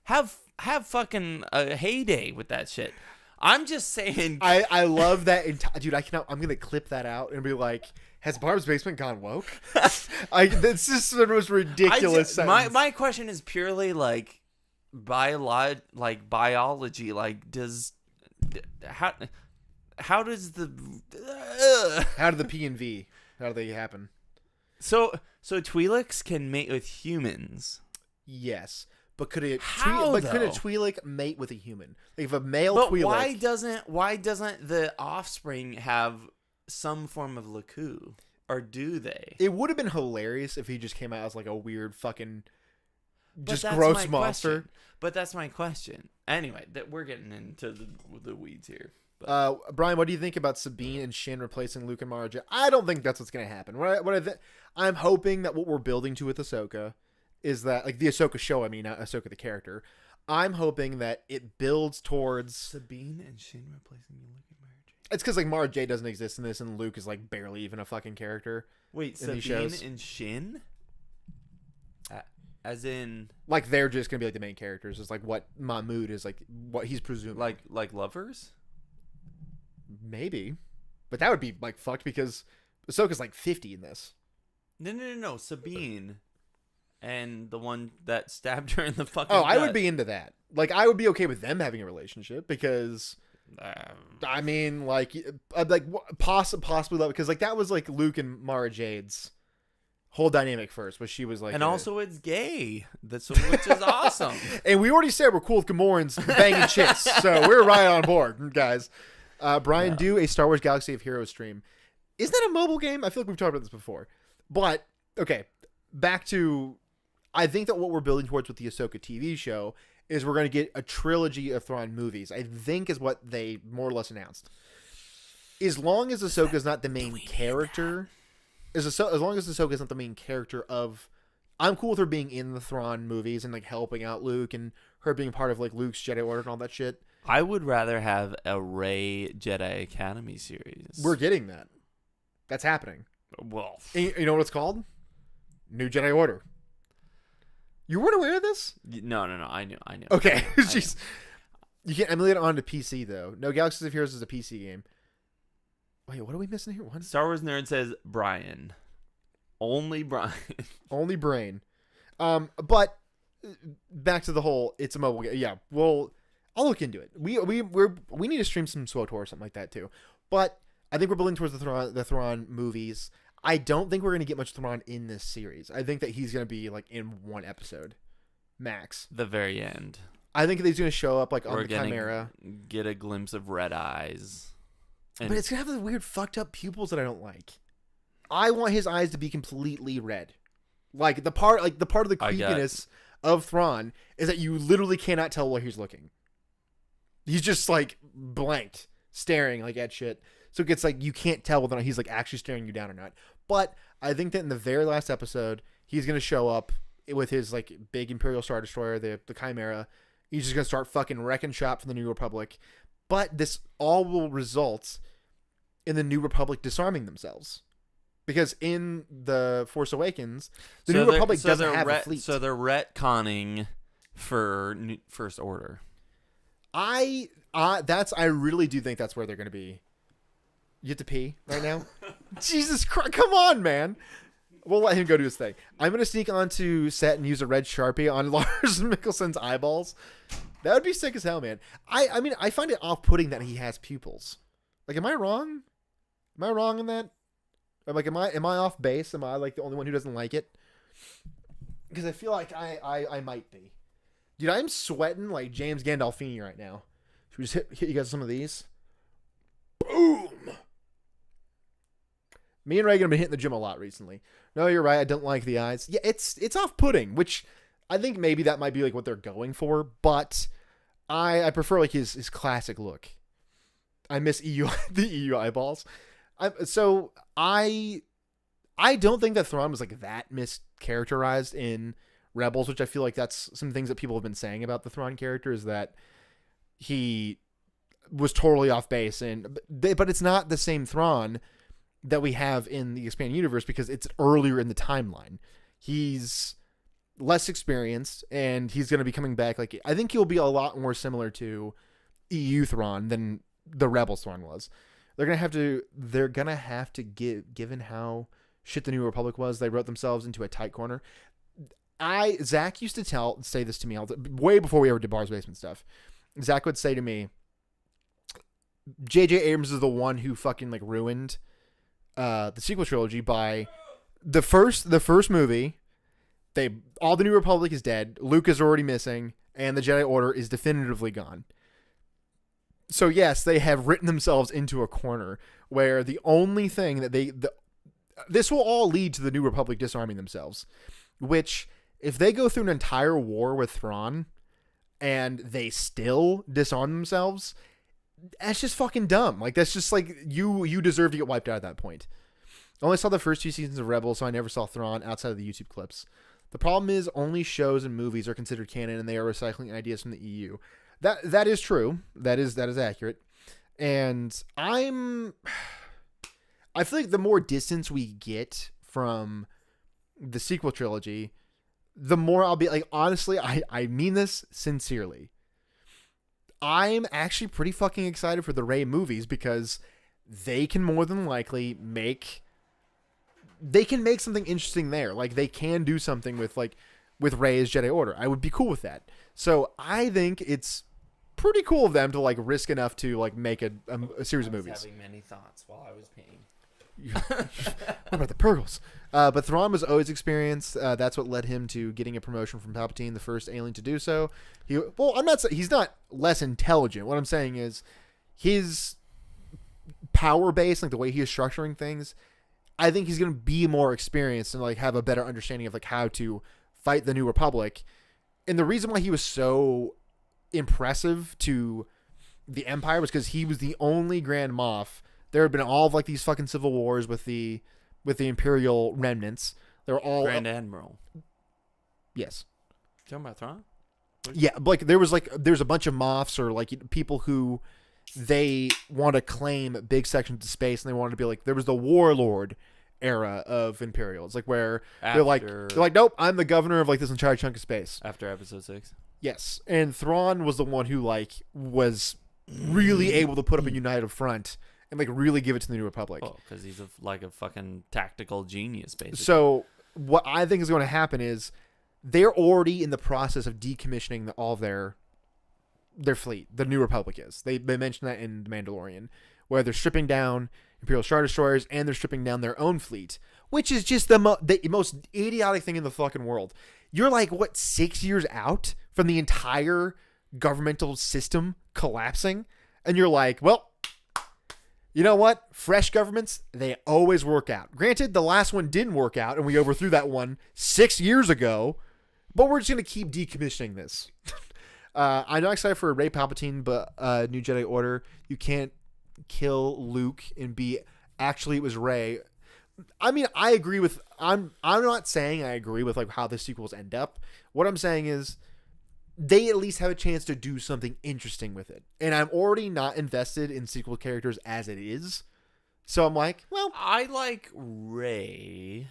have fucking a heyday with that shit. I'm just saying. I love that, dude. I'm gonna clip that out and be like, has Barb's Basement gone woke? That's just the most ridiculous sentence. My question is purely like biology. Like, how does the how do the P and V? How do they happen? So Twi'leks can mate with humans. Yes, but could a Twi'lek mate with a human? Like if a male Twi'lek. Why doesn't the offspring have some form of Laku, or do they? It would have been hilarious if he just came out as like a weird fucking gross monster. But that's my question. Anyway, we're getting into the weeds here. Brian, what do you think about Sabine and Shin replacing Luke and Mara Jade? I don't think that's what's going to happen. I'm hoping that what we're building to with Ahsoka is that, like the Ahsoka show, I mean, not Ahsoka the character. I'm hoping that it builds towards Sabine and Shin replacing Luke and Mara Jade. It's because like Mara Jade doesn't exist in this, and Luke is like barely even a fucking character. Wait, Sabine and Shin? As in, like they're just gonna be like the main characters. It's like what Mahmoud is like, what he's presuming. Like lovers. Maybe, but that would be like fucked because Ahsoka's like 50 in this. No. Sabine, and the one that stabbed her in the fucking. Oh, I would be into that. Like, I would be okay with them having a relationship because, I mean, like possibly because like that was like Luke and Mara Jade's whole dynamic first, but she was like, and also it's gay. Which is awesome. And we already said we're cool with Gamorreans banging Chiss, so we're right on board, guys. Brian, do a Star Wars Galaxy of Heroes stream. Isn't that a mobile game? I feel like we've talked about this before. But, okay, back to... I think that what we're building towards with the Ahsoka TV show is we're going to get a trilogy of Thrawn movies, I think is what they more or less announced. as long as Ahsoka's not the main character, as long as Ahsoka's not the main character of, I'm cool with her being in the Thrawn movies and like helping out Luke and her being part of like Luke's Jedi Order and all that shit. I would rather have a Rey Jedi Academy series. We're getting that. That's happening. Well, and you know what it's called? New Jedi Order. You weren't aware of this? No. I knew. Okay. Jeez. You can't emulate it onto PC though. No, Galaxies of Heroes is a PC game. Wait, what are we missing here? What? Star Wars Nerd says Brian. Only Brian. Only brain. But back to the whole, it's a mobile game. Yeah, well, I'll look into it. We need to stream some SWTOR or something like that too. But I think we're building towards the Thrawn movies. I don't think we're going to get much Thrawn in this series. I think that he's going to be like in one episode, max. The very end. I think that he's going to show up like on the Chimera. Get a glimpse of red eyes. But it's going to have the weird fucked up pupils that I don't like. I want his eyes to be completely red. Like the part of the creepiness of Thrawn is that you literally cannot tell where he's looking. He's just like blanked, staring like at shit. So it gets like you can't tell whether or not he's like actually staring you down or not. But I think that in the very last episode, he's gonna show up with his like big Imperial Star Destroyer, the Chimera. He's just gonna start fucking wrecking shop for the New Republic. But this all will result in the New Republic disarming themselves. Because in The Force Awakens, the New Republic doesn't have a fleet. So they're retconning for First Order. I really do think that's where they're going to be. You have to pee right now? Jesus Christ, come on, man. We'll let him go do his thing. I'm going to sneak onto set and use a red Sharpie on Lars Mickelson's eyeballs. That would be sick as hell, man. I mean, I find it off-putting that he has pupils. Like, am I wrong? Am I wrong in that? Like, am I off base? Am I like the only one who doesn't like it? Because I feel like I might be. Dude, I'm sweating like James Gandolfini right now. Should we just hit you guys with some of these? Boom! Me and Reagan have been hitting the gym a lot recently. No, you're right. I don't like the eyes. Yeah, it's off-putting, which I think maybe that might be like what they're going for. But I prefer like his classic look. I miss the EU eyeballs. So I don't think that Thrawn was like that mischaracterized in Rebels, which I feel like that's some things that people have been saying about the Thrawn character is that he was totally off base, but it's not the same Thrawn that we have in the expanded universe because it's earlier in the timeline. He's less experienced and he's going to be coming back. Like, I think he'll be a lot more similar to EU Thrawn than the Rebels Thrawn was. They're gonna have to give, given how shit the New Republic was, they wrote themselves into a tight corner. Zach used to say this to me way before we ever did Bar's Basement stuff. Zach would say to me, J.J. Abrams is the one who fucking like ruined the sequel trilogy by the first movie. All the New Republic is dead. Luke is already missing, and the Jedi Order is definitively gone. So yes, they have written themselves into a corner where the only thing that this will all lead to the New Republic disarming themselves, which if they go through an entire war with Thrawn and they still disarm themselves, that's just fucking dumb. Like, that's just like you deserve to get wiped out at that point. I only saw the first 2 seasons of Rebels, so I never saw Thrawn outside of the YouTube clips. The problem is only shows and movies are considered canon and they are recycling ideas from the EU. That is true. That is accurate. And I feel like the more distance we get from the sequel trilogy, the more I'll be like, honestly, I mean this sincerely. I'm actually pretty fucking excited for the Rey movies because they can more than likely make something interesting there. Like, they can do something with Rey's Jedi Order. I would be cool with that. So I think it's pretty cool of them to like risk enough to like make a series of movies. Having many thoughts while I was peeing. What about the Purgles? But Thrawn was always experienced. That's what led him to getting a promotion from Palpatine, the first alien to do so. I'm not saying he's not less intelligent. What I'm saying is his power base, like the way he is structuring things, I think he's going to be more experienced and like have a better understanding of like how to fight the New Republic. And the reason why he was so impressive to the Empire was because he was the only Grand Moff there had been all of like these fucking civil wars with the Imperial remnants. They were all Grand Admiral. Yes. Talking about Thrawn? Yeah, like there's a bunch of Moffs or like people who they want to claim big sections of space, and they wanted to be like, there was the warlord era of Imperials, like where they're like, nope, I'm the governor of like this entire chunk of space. After episode 6. Yes, and Thrawn was the one who like was really able to put up a united front and like really give it to the New Republic. Oh, because he's like a fucking tactical genius, basically. So what I think is going to happen is they're already in the process of decommissioning all of their fleet. The New Republic is. They mentioned that in The Mandalorian, where they're stripping down Imperial Star Destroyers and they're stripping down their own fleet, which is just the most idiotic thing in the fucking world. You're like, what, 6 years out from the entire governmental system collapsing? And you're like, well, you know what? Fresh governments, they always work out. Granted, the last one didn't work out, and we overthrew that one 6 years ago, but we're just going to keep decommissioning this. I'm not excited for Rey Palpatine, but New Jedi Order, you can't kill Luke and be, actually, it was Rey. I mean, I agree with, I'm not saying I agree with like how the sequels end up. What I'm saying is they at least have a chance to do something interesting with it. And I'm already not invested in sequel characters as it is. So I'm like, well, I like Rey.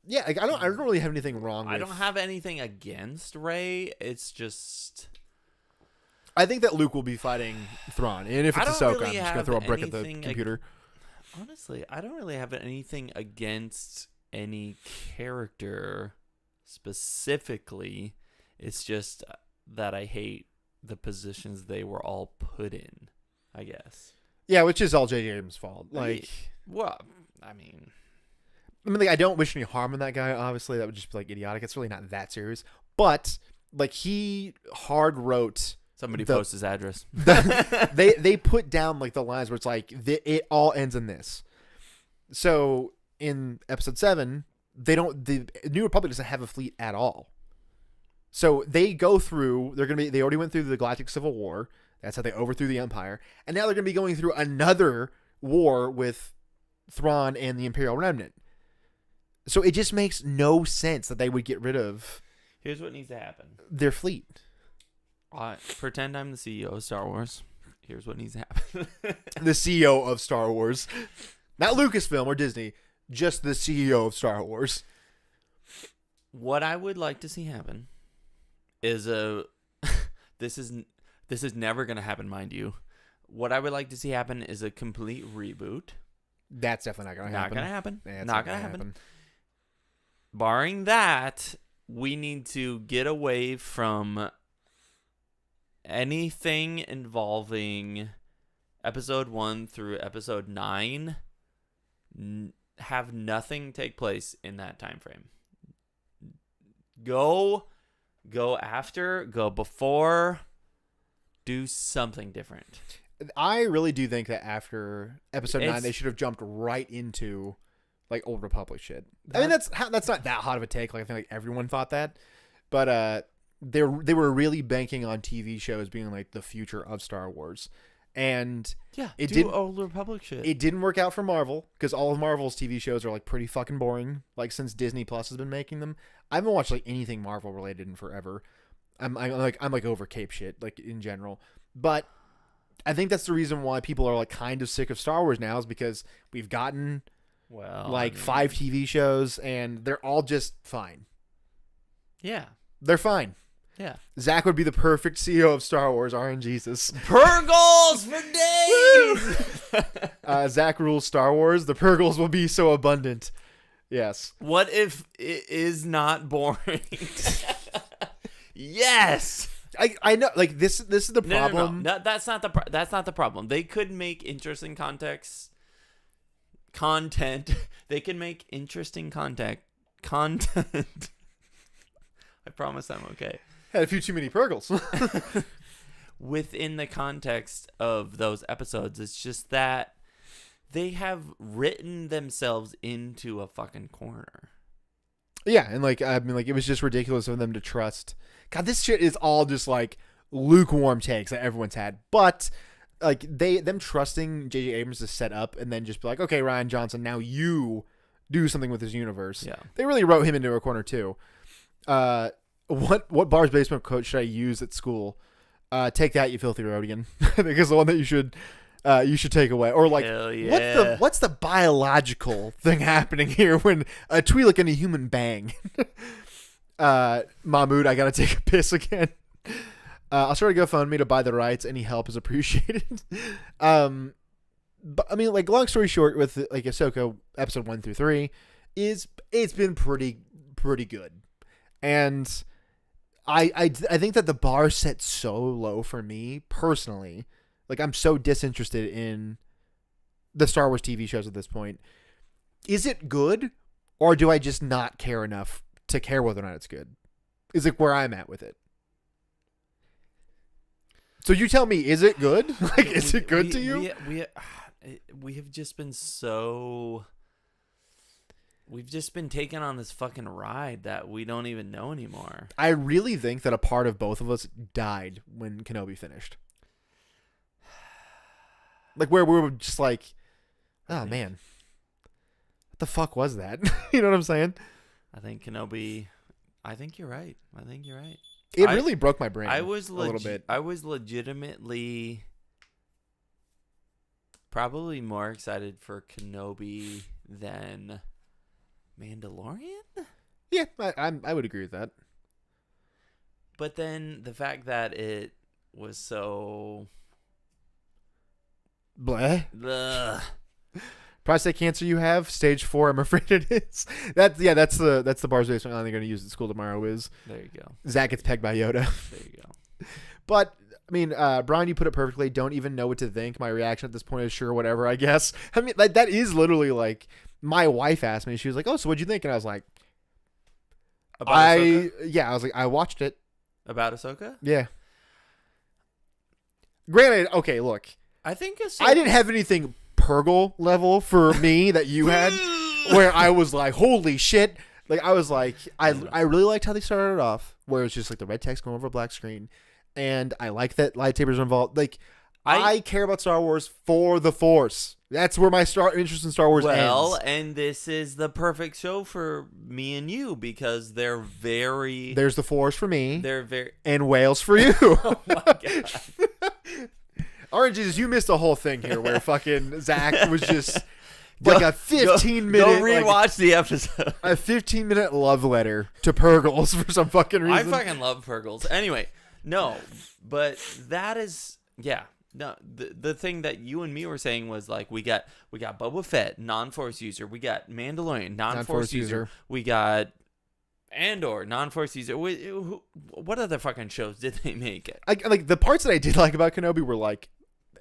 Yeah, like, I don't really have anything wrong with, I don't have anything against Rey. It's just, I think that Luke will be fighting Thrawn. And if it's Ahsoka, I'm just going to throw a brick at the computer. Honestly, I don't really have anything against any character specifically. It's just that I hate the positions they were all put in, I guess. Yeah, which is all J.J. Abrams' fault. Like, I mean, like, I don't wish any harm on that guy, obviously. That would just be, like, idiotic. It's really not that serious. But, like, he hard wrote... Somebody post his address. They put down like the lines where it's like it all ends in this. So in episode 7, the New Republic doesn't have a fleet at all. So they go through. They already went through the Galactic Civil War. That's how they overthrew the Empire, and now they're going to be going through another war with Thrawn and the Imperial Remnant. So it just makes no sense that they would get rid of. Here's what needs to happen. Their fleet. Pretend I'm the CEO of Star Wars. Here's what needs to happen. The CEO of Star Wars. Not Lucasfilm or Disney. Just the CEO of Star Wars. What I would like to see happen is this is never going to happen, mind you. What I would like to see happen is a complete reboot. That's definitely not going to happen. Not going to happen. Yeah, not going to happen. Barring that, we need to get away from anything involving episode 1 through episode 9. Have nothing take place in that time frame. Go after, go before, do something different. I really do think that after episode 9, they should have jumped right into like Old Republic shit. I mean, that's not that hot of a take. Like, I think like everyone thought that, but they were really banking on TV shows being like the future of Star Wars, and it did Old Republic shit. It didn't work out for Marvel because all of Marvel's TV shows are like pretty fucking boring. Like, since Disney Plus has been making them, I haven't watched like anything Marvel related in forever. I'm like over Cape shit like in general, but I think that's the reason why people are like kind of sick of Star Wars now, is because we've gotten 5 TV shows and they're all just fine. Yeah, they're fine. Yeah. Zach would be the perfect CEO of Star Wars, RNGesus. Purgles for days! Zach rules Star Wars. The Purgles will be so abundant. Yes. What if it is not boring? Yes! I know, like, this is the problem. No. That's not the problem. They could make interesting content. They can make interesting content. I promise I'm okay. Had a few too many Purgles. Within the context of those episodes, it's just that they have written themselves into a fucking corner. Yeah, and like, I mean, like, it was just ridiculous of them to trust. God, this shit is all just like lukewarm takes that everyone's had. But like them trusting J.J. Abrams to set up and then just be like, okay, Rian Johnson, now you do something with this universe. Yeah. They really wrote him into a corner too. What Bar's basement quote should I use at school? Take that, you filthy Rodian. I think is the one that you should take away. Or like, what's the biological thing happening here when a Twi'lek and a human bang? Mahmoud, I gotta take a piss again. I'll try to GoFundMe to buy the rights. Any help is appreciated. But I mean, like, long story short, with like Ahsoka episode 1 through 3, it's been pretty good, and I think that the bar set so low for me personally. Like, I'm so disinterested in the Star Wars TV shows at this point. Is it good, or do I just not care enough to care whether or not it's good? Is like where I'm at with it. So you tell me, is it good? Like, is it good to you? We have just been so... We've just been taken on this fucking ride that we don't even know anymore. I really think that a part of both of us died when Kenobi finished. Like, where we were just like, oh, man. What the fuck was that? You know what I'm saying? I think Kenobi... I think you're right. It really broke my brain a little bit. I was legitimately probably more excited for Kenobi than Mandalorian. Yeah, I would agree with that. But then the fact that it was so... Bleh. Prostate cancer you have, stage 4. I'm afraid it is. That's the Bar's basement line they're going to use at school tomorrow. Is there you go. Zach gets pegged by Yoda. There you go. But I mean, Brian, you put it perfectly. Don't even know what to think. My reaction at this point is sure, whatever. I guess. I mean, like, that is literally like my wife asked me. She was like, "Oh, so what'd you think?" And I was like, About Ahsoka? "Yeah." I was like, "I watched it." About Ahsoka? Yeah. Granted, okay, look. I think I didn't have anything Purgle level for me that you had, where I was like, holy shit. Like, I was like, I really liked how they started it off, where it's just like the red text going over a black screen, and I like that lightsabers are involved. Like, I care about Star Wars for the Force. That's where my interest in Star Wars ends. Well, and this is the perfect show for me and you, because they're very... There's the Force for me. They're very... And Wales for you. Oh my God. Orange Jesus, you missed the whole thing here where fucking Zach was just like a 15-minute... Go rewatch the episode. A 15-minute love letter to Purgles for some fucking reason. I fucking love Purgles. Anyway, no, but that is... Yeah. No, the thing that you and me were saying was, like, we got Boba Fett, non-Force user. We got Mandalorian, non-Force user. We got Andor, non-Force user. What other fucking shows did they make it? Like, the parts that I did like about Kenobi were like,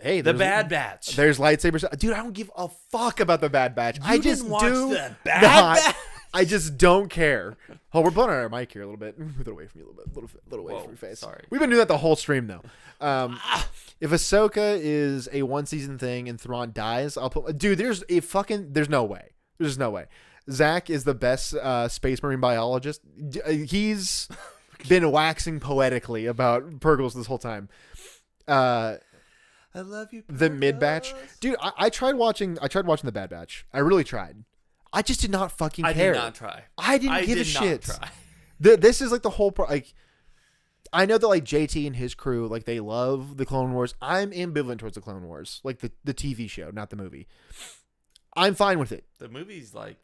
hey, the Bad Batch. There's lightsabers. Dude, I don't give a fuck about the Bad Batch. I just watch the Bad Batch. I just don't care. Oh, we're blowing our mic here a little bit. Move it away from you a little bit. Little away from your face. Sorry. We've been doing that the whole stream, though. If Ahsoka is a one-season thing and Thrawn dies, I'll put... Dude, there's no way. There's no way. Zach is the best space marine biologist. He's been waxing poetically about Purgles this whole time. I love you, Purgles. The mid-batch. Dude, I tried watching the Bad Batch. I really tried. I just did not fucking care. I did not try. I didn't give a shit. Try. This is like the whole... like, I know that, like, JT and his crew, like, they love the Clone Wars. I'm ambivalent towards the Clone Wars. Like, the TV show, not the movie. I'm fine with it. The movie's, like,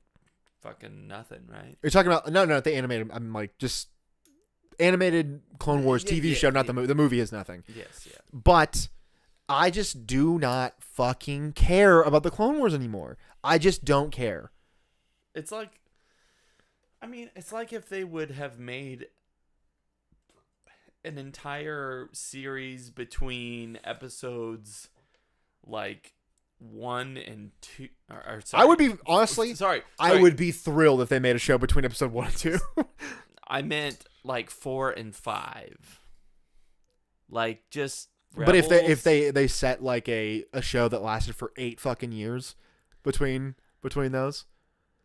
fucking nothing, right? You're talking about... No, the animated... I'm, like, just... Animated Clone Wars TV show, not the movie. The movie is nothing. Yes, yeah. But I just do not fucking care about the Clone Wars anymore. I just don't care. It's like... I mean, it's like if they would have made an entire series between episodes like 1 and 2. Or sorry. I would be honestly. Sorry, I would be thrilled if they made a show between episode 1 and 2. I meant like 4 and 5. Like, just. But Rebels. if they set like a show that lasted for 8 fucking years between those.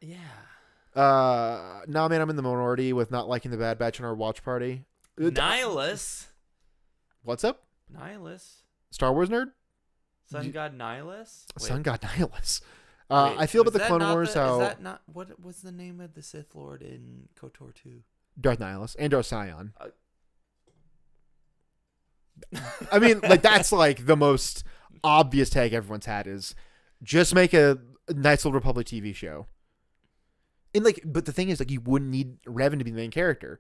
Yeah. Nah, man, I'm in the minority with not liking the Bad Batch in our watch party. Nihilus. What's up? Nihilus. Star Wars nerd? Sun God Nihilus? Sun God Nihilus. I feel about the Clone Wars how... Is that not... What was the name of the Sith Lord in KOTOR 2? Darth Nihilus and Darth Sion. I mean, like, that's like the most obvious tag everyone's had is just make a Knights of the Republic TV show. And like, but the thing is, like, you wouldn't need Revan to be the main character.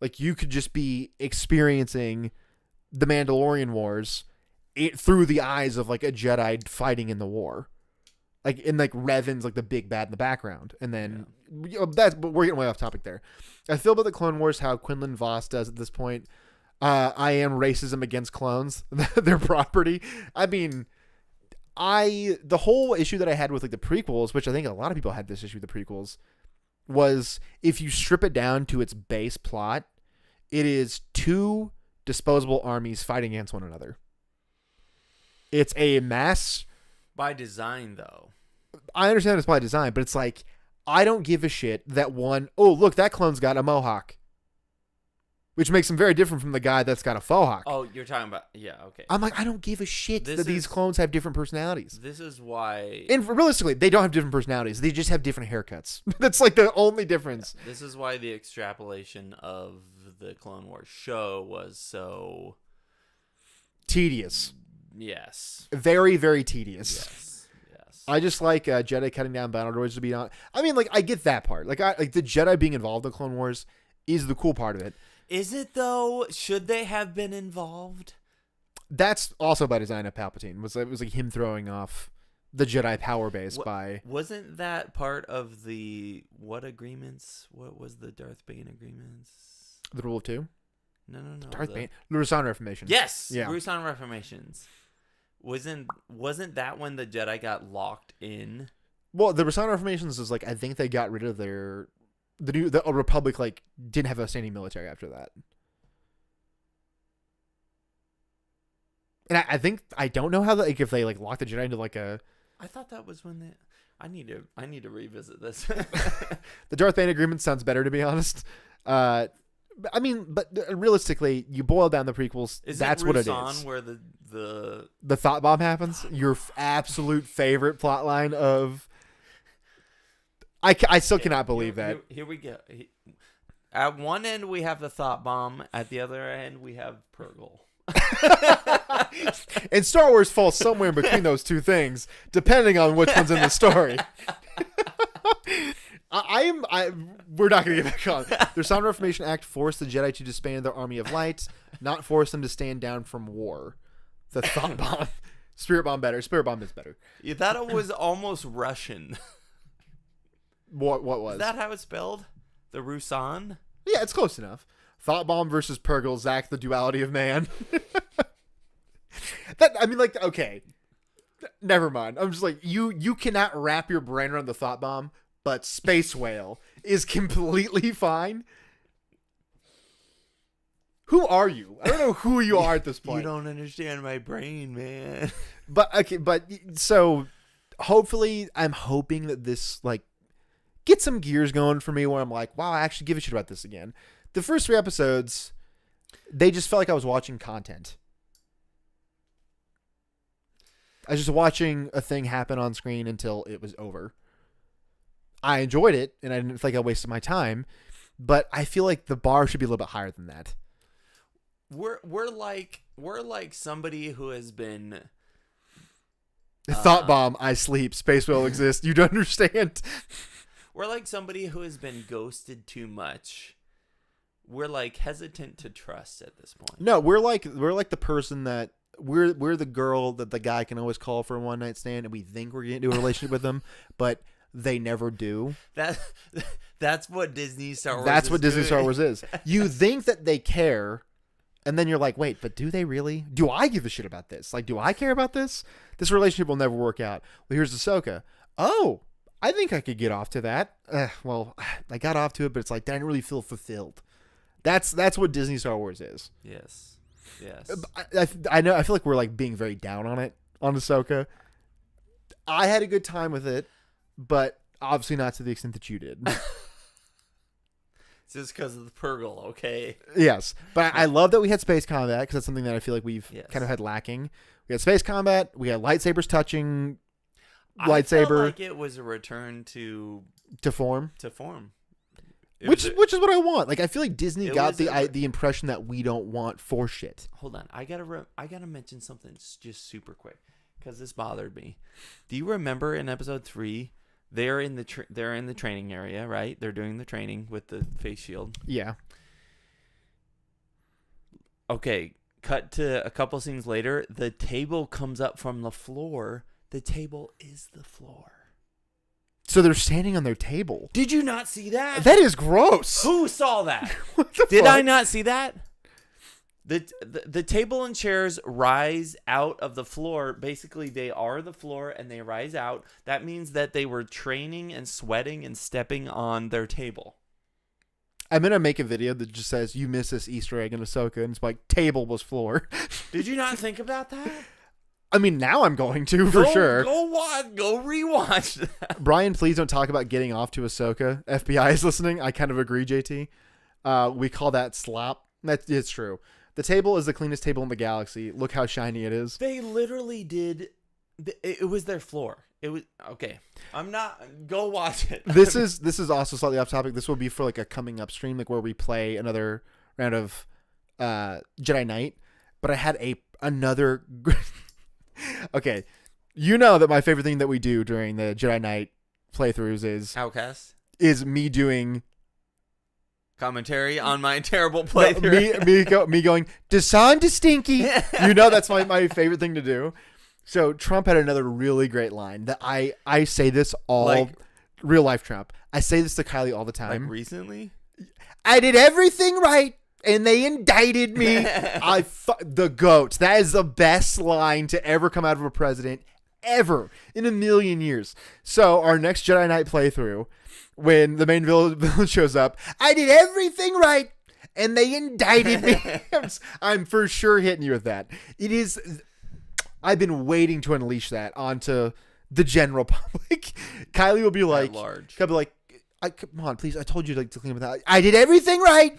Like, you could just be experiencing the Mandalorian Wars through the eyes of like a Jedi fighting in the war. Like, and like Revan's like the big bad in the background, and then but we're getting way off topic there. I feel about the Clone Wars how Quinlan Vos does at this point. I am racism against clones, their property. I mean, the whole issue that I had with like the prequels, which I think a lot of people had this issue with the prequels, was if you strip it down to its base plot, it is two disposable armies fighting against one another. It's a mass. By design, though. I understand it's by design, but it's like, I don't give a shit that one, oh, look, that clone's got a mohawk. Which makes him very different from the guy that's got a faux hawk. Oh, you're talking about... Yeah, okay. I'm like, I don't give a shit that these clones have different personalities. This is why... And realistically, they don't have different personalities. They just have different haircuts. That's like the only difference. Yeah, this is why the extrapolation of the Clone Wars show was so... Tedious. Yes. Very, very tedious. Yes. I just like Jedi cutting down battle droids to be on. I mean, like, I get that part. Like the Jedi being involved in Clone Wars is the cool part of it. Is it though? Should they have been involved? That's also by design of Palpatine. It was like him throwing off the Jedi power base by... Wasn't that part of the... What agreements? What was the Darth Bane agreements? The Rule of Two? No. Darth Bane? Rusan Reformation. Yes! Yeah. Rusan Reformations. Wasn't that when the Jedi got locked in? Well, the Rusan Reformations is like, I think they got rid of their... The Republic, like, didn't have a standing military after that. And I think... I don't know how, like, if they, like, locked the Jedi into, like, a... I thought that was when they... I need to revisit this. The Darth Bane agreement sounds better, to be honest. I mean, but realistically, you boil down the prequels, that's what it is. Where the thought bomb happens? Your absolute favorite plotline of... I still cannot believe that. Here we go. At one end, we have the thought bomb. At the other end, we have Purgle. And Star Wars falls somewhere in between those two things, depending on which one's in the story. We're not going to get back on. The Sound Reformation Act forced the Jedi to disband their army of light, not force them to stand down from war. The thought bomb. Spirit bomb better. Spirit bomb is better. You thought it was almost Russian. What was? Is that how it's spelled? The Rusan? Yeah, it's close enough. Thought bomb versus Purgle, Zach, the duality of man. Okay. Never mind. I'm just like, you cannot wrap your brain around the thought bomb, but Space Whale is completely fine. Who are you? I don't know who you are at this point. You don't understand my brain, man. So hopefully I'm hoping that this, like, get some gears going for me where I'm like, wow, I actually give a shit about this again. The first 3 episodes, they just felt like I was watching content. I was just watching a thing happen on screen until it was over. I enjoyed it, and I didn't feel like I wasted my time, but I feel like the bar should be a little bit higher than that. We're like somebody who has been... Thought bomb, I sleep, Space Whale exists, you don't understand. We're like somebody who has been ghosted too much. We're like hesitant to trust at this point. No, we're like the person that we're the girl that the guy can always call for a one night stand, and we think we're getting into a relationship with them, but they never do. That's what Disney Star Wars. That's what Disney Star Wars is. You think that they care, and then you're like, wait, but do they really? Do I give a shit about this? Like, do I care about this? This relationship will never work out. Well, here's Ahsoka. Oh, I think I could get off to that. Well, I got off to it, but it's like I didn't really feel fulfilled. That's what Disney Star Wars is. Yes. I know. I feel like we're like being very down on Ahsoka. I had a good time with it, but obviously not to the extent that you did. just because of the Purgle, okay? Yes, but I love that we had space combat because that's something that I feel like we've kind of had lacking. We had space combat. We had lightsabers touching lightsaber. I felt like it was a return to form. Which is what I want. Like I feel like Disney got the impression that we don't want force shit. Hold on, I gotta mention something just super quick because this bothered me. Do you remember in episode 3? They're in the training area, right? They're doing the training with the face shield. Yeah. Okay, cut to a couple scenes later. The table comes up from the floor. The table is the floor. So they're standing on their table. Did you not see that? That is gross. Who saw that? Did I not see that? The table and chairs rise out of the floor. Basically, they are the floor and they rise out. That means that they were training and sweating and stepping on their table. I'm going to make a video that just says, you missed this Easter egg in Ahsoka. And it's like, table was floor. Did you not think about that? I mean, now I'm going to, for sure. Go rewatch that. Brian, please don't talk about getting off to Ahsoka. FBI is listening. I kind of agree, JT. We call that slop. It's true. The table is the cleanest table in the galaxy. Look how shiny it is. They literally did. It was their floor. It was okay. I'm not. Go watch it. This is also slightly off topic. This will be for like a coming up stream, like where we play another round of Jedi Knight. But I had another. Okay, you know that my favorite thing that we do during the Jedi Knight playthroughs is me doing commentary on my terrible playthrough. No, me going Desan to Stinky. You know that's my favorite thing to do. So Trump had another really great line that I say this all real life Trump. I say this to Kylie all the time. Like recently? I did everything right and they indicted me. The GOAT. That is the best line to ever come out of a president ever in a million years. So our next Jedi Knight playthrough, when the main villain shows up, I did everything right and they indicted me. I'm for sure hitting you with that. It is. I've been waiting to unleash that onto the general public. Kylie will be like, Kylie will be like, come on, please. I told you to clean up that. I did everything right.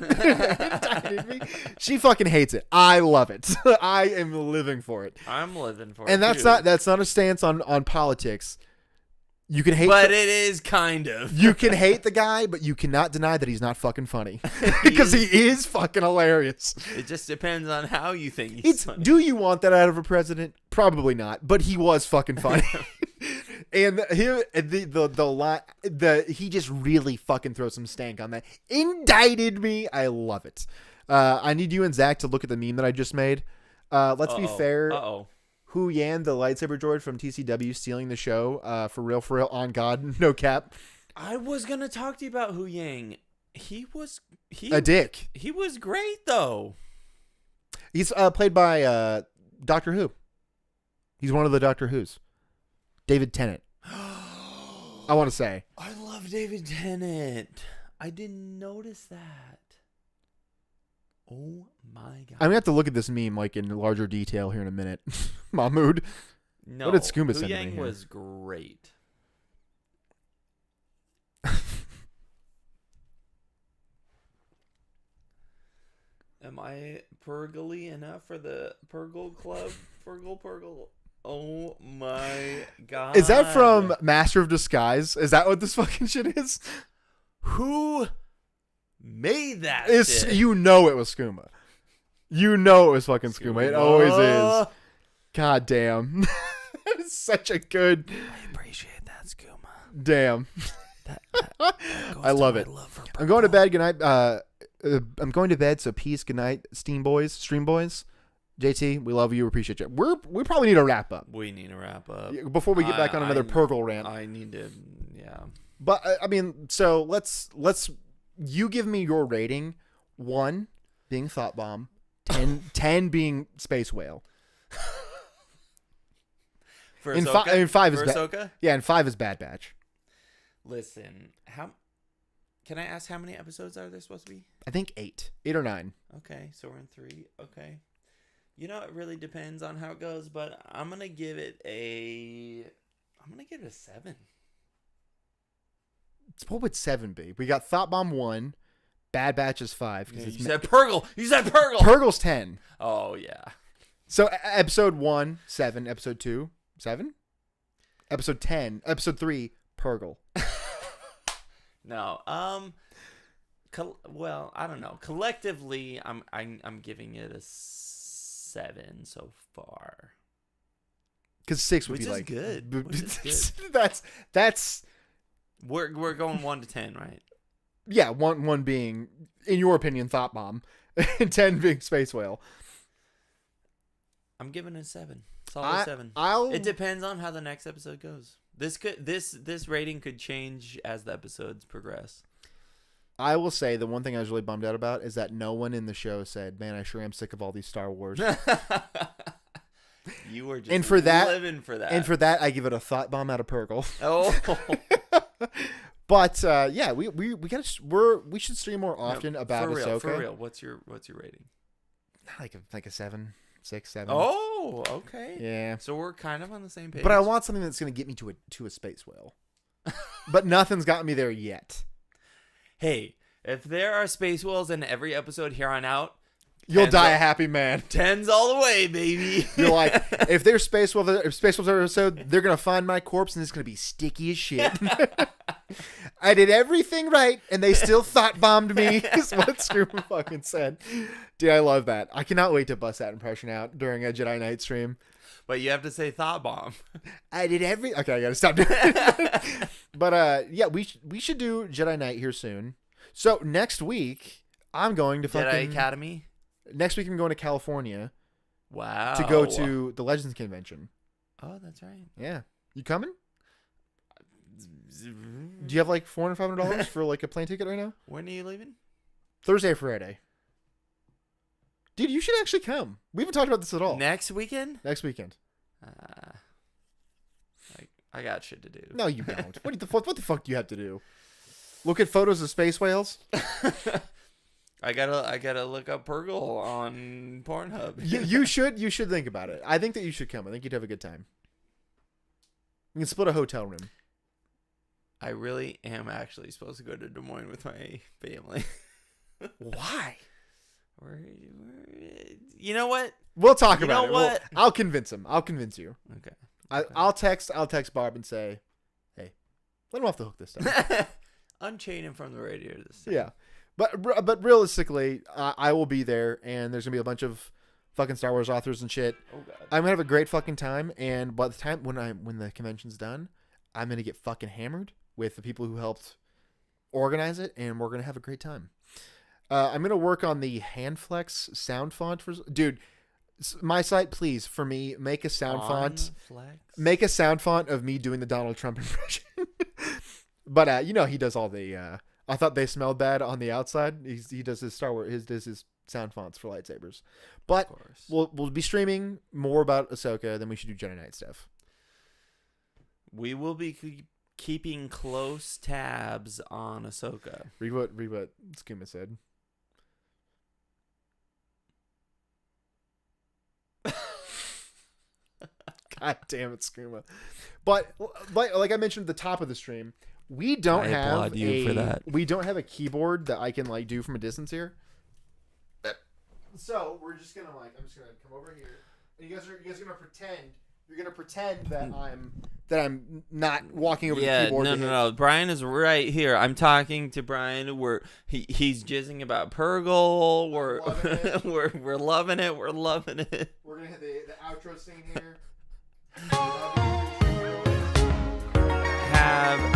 She fucking hates it. I love it. I am living for it. I'm living for it. And that's not a stance on politics. You can hate, but it is kind of. You can hate the guy, but you cannot deny that he's not fucking funny because he is fucking hilarious. It just depends on how you think he's funny. Do you want that out of a president? Probably not, but he was fucking funny. And here, the line, he just really fucking throws some stank on that. Indicted me. I love it. I need you and Zach to look at the meme that I just made. Let's be fair. Hu Yan, the lightsaber droid from TCW, stealing the show. For real, on God, no cap. I was gonna talk to you about Hu Yang. He a dick. He was great though. He's played by Doctor Who. He's one of the Doctor Who's. David Tennant. I want to say. I love David Tennant. I didn't notice that. Oh my God. I'm gonna have to look at this meme like in larger detail here in a minute. Mahmood. No. What did Skooma send me Yang here? was great. Am I purgly enough for the Purgle Club? Purgle. Oh my God. Is that from Master of Disguise? Is that what this fucking shit is? Who made that shit? You know it was Skooma. You know it was fucking Skooma. It always is. God damn. That is such a good... I appreciate that, Skooma. Damn. That I love it. I'm going to bed. Good night. I'm going to bed, so peace. Good night, Stream Boys. JT, we love you. We appreciate you. We probably need to wrap up. We need to wrap up. Before we get back on another Purgle rant. I need to, yeah. But, I mean, so let's you give me your rating. 1 being Thought Bomb. 10 being Space Whale. For Ahsoka? 5 is Ahsoka? Yeah, and 5 is Bad Batch. Listen, can I ask how many episodes are there supposed to be? I think 8 or 9. Okay, so we're in 3. Okay. You know, it really depends on how it goes, but I'm going to give it a 7. What would 7 be? We got Thought Bomb 1, Bad Batch is 5. You said Purgle. You said Purgle. Purgle's 10. Oh, yeah. So episode 1, 7. Episode 2, 7. Episode 10. Episode 3, Purgle. No. Well, I don't know. Collectively, I'm giving it a 7 so far. Because 6 would Which be is like good. Which is good. that's. We're going 1 to 10, right? Yeah, one being, in your opinion, Thought Bomb, and 10 being Space Whale. I'm giving it a 7. Solid 7. It depends on how the next episode goes. This rating could change as the episodes progress. I will say the one thing I was really bummed out about is that no one in the show said, "Man, I sure am sick of all these Star Wars." You were just living for that. And for that, I give it a Thought Bomb out of Purgle. Oh. But yeah, we should stream more often about Ahsoka. For real, what's your rating? Like a 7, 6, 7. Oh, okay. Yeah. So we're kind of on the same page. But I want something that's going to get me to a space whale. But nothing's got me there yet. Hey, if there are space whales in every episode here on out, you'll die a happy man. 10's all the way, baby. You're like, if there's space whales episode, they're gonna find my corpse and it's gonna be sticky as shit. I did everything right, and they still thought bombed me. Is what Screamer fucking said. Dude, I love that. I cannot wait to bust that impression out during a Jedi Knight stream. But you have to say thought bomb. I did Okay, I gotta stop doing it. But yeah, we should do Jedi Knight here soon. So next week, I'm going to Jedi Academy. Next week, I'm going to California. Wow. To go to the Legends Convention. Oh, that's right. Yeah. You coming? Do you have like $400, $500 for like a plane ticket right now? When are you leaving? Thursday or Friday. Dude, you should actually come. We haven't talked about this at all. Next weekend? Next weekend. I got shit to do. No, you don't. What the fuck do you have to do? Look at photos of space whales? I gotta look up Purgle on Pornhub. you should think about it. I think that you should come. I think you'd have a good time. You can split a hotel room. I really am actually supposed to go to Des Moines with my family. Why? You know what? We'll talk about it. What? I'll convince him. I'll convince you. Okay. I'll text Barb and say, "Hey, let him off the hook this time." Unchain him from the radio this time. Yeah, but realistically, I will be there, and there's gonna be a bunch of fucking Star Wars authors and shit. Oh god. I'm gonna have a great fucking time, and by the time when the convention's done, I'm gonna get fucking hammered with the people who helped organize it, and we're gonna have a great time. I'm gonna work on the Handflex sound font for dude. My site, please, for me, make a sound font. Make a sound font of me doing the Donald Trump impression. But he does all the. I thought they smelled bad on the outside. He does his Star Wars. His sound fonts for lightsabers. But we'll be streaming more about Ahsoka. Then we should do Jedi Knight stuff. We will be keeping close tabs on Ahsoka. Read what Skuma said. God damn it, Skuma. But like I mentioned at the top of the stream, we don't have a keyboard that I can like do from a distance here. So we're just gonna I'm just gonna come over here, and you guys are gonna pretend that I'm not walking over the keyboard. No. Brian is right here. I'm talking to Brian. He's jizzing about Purgle. We're loving it. We're loving it. We're gonna hit the outro scene here. Have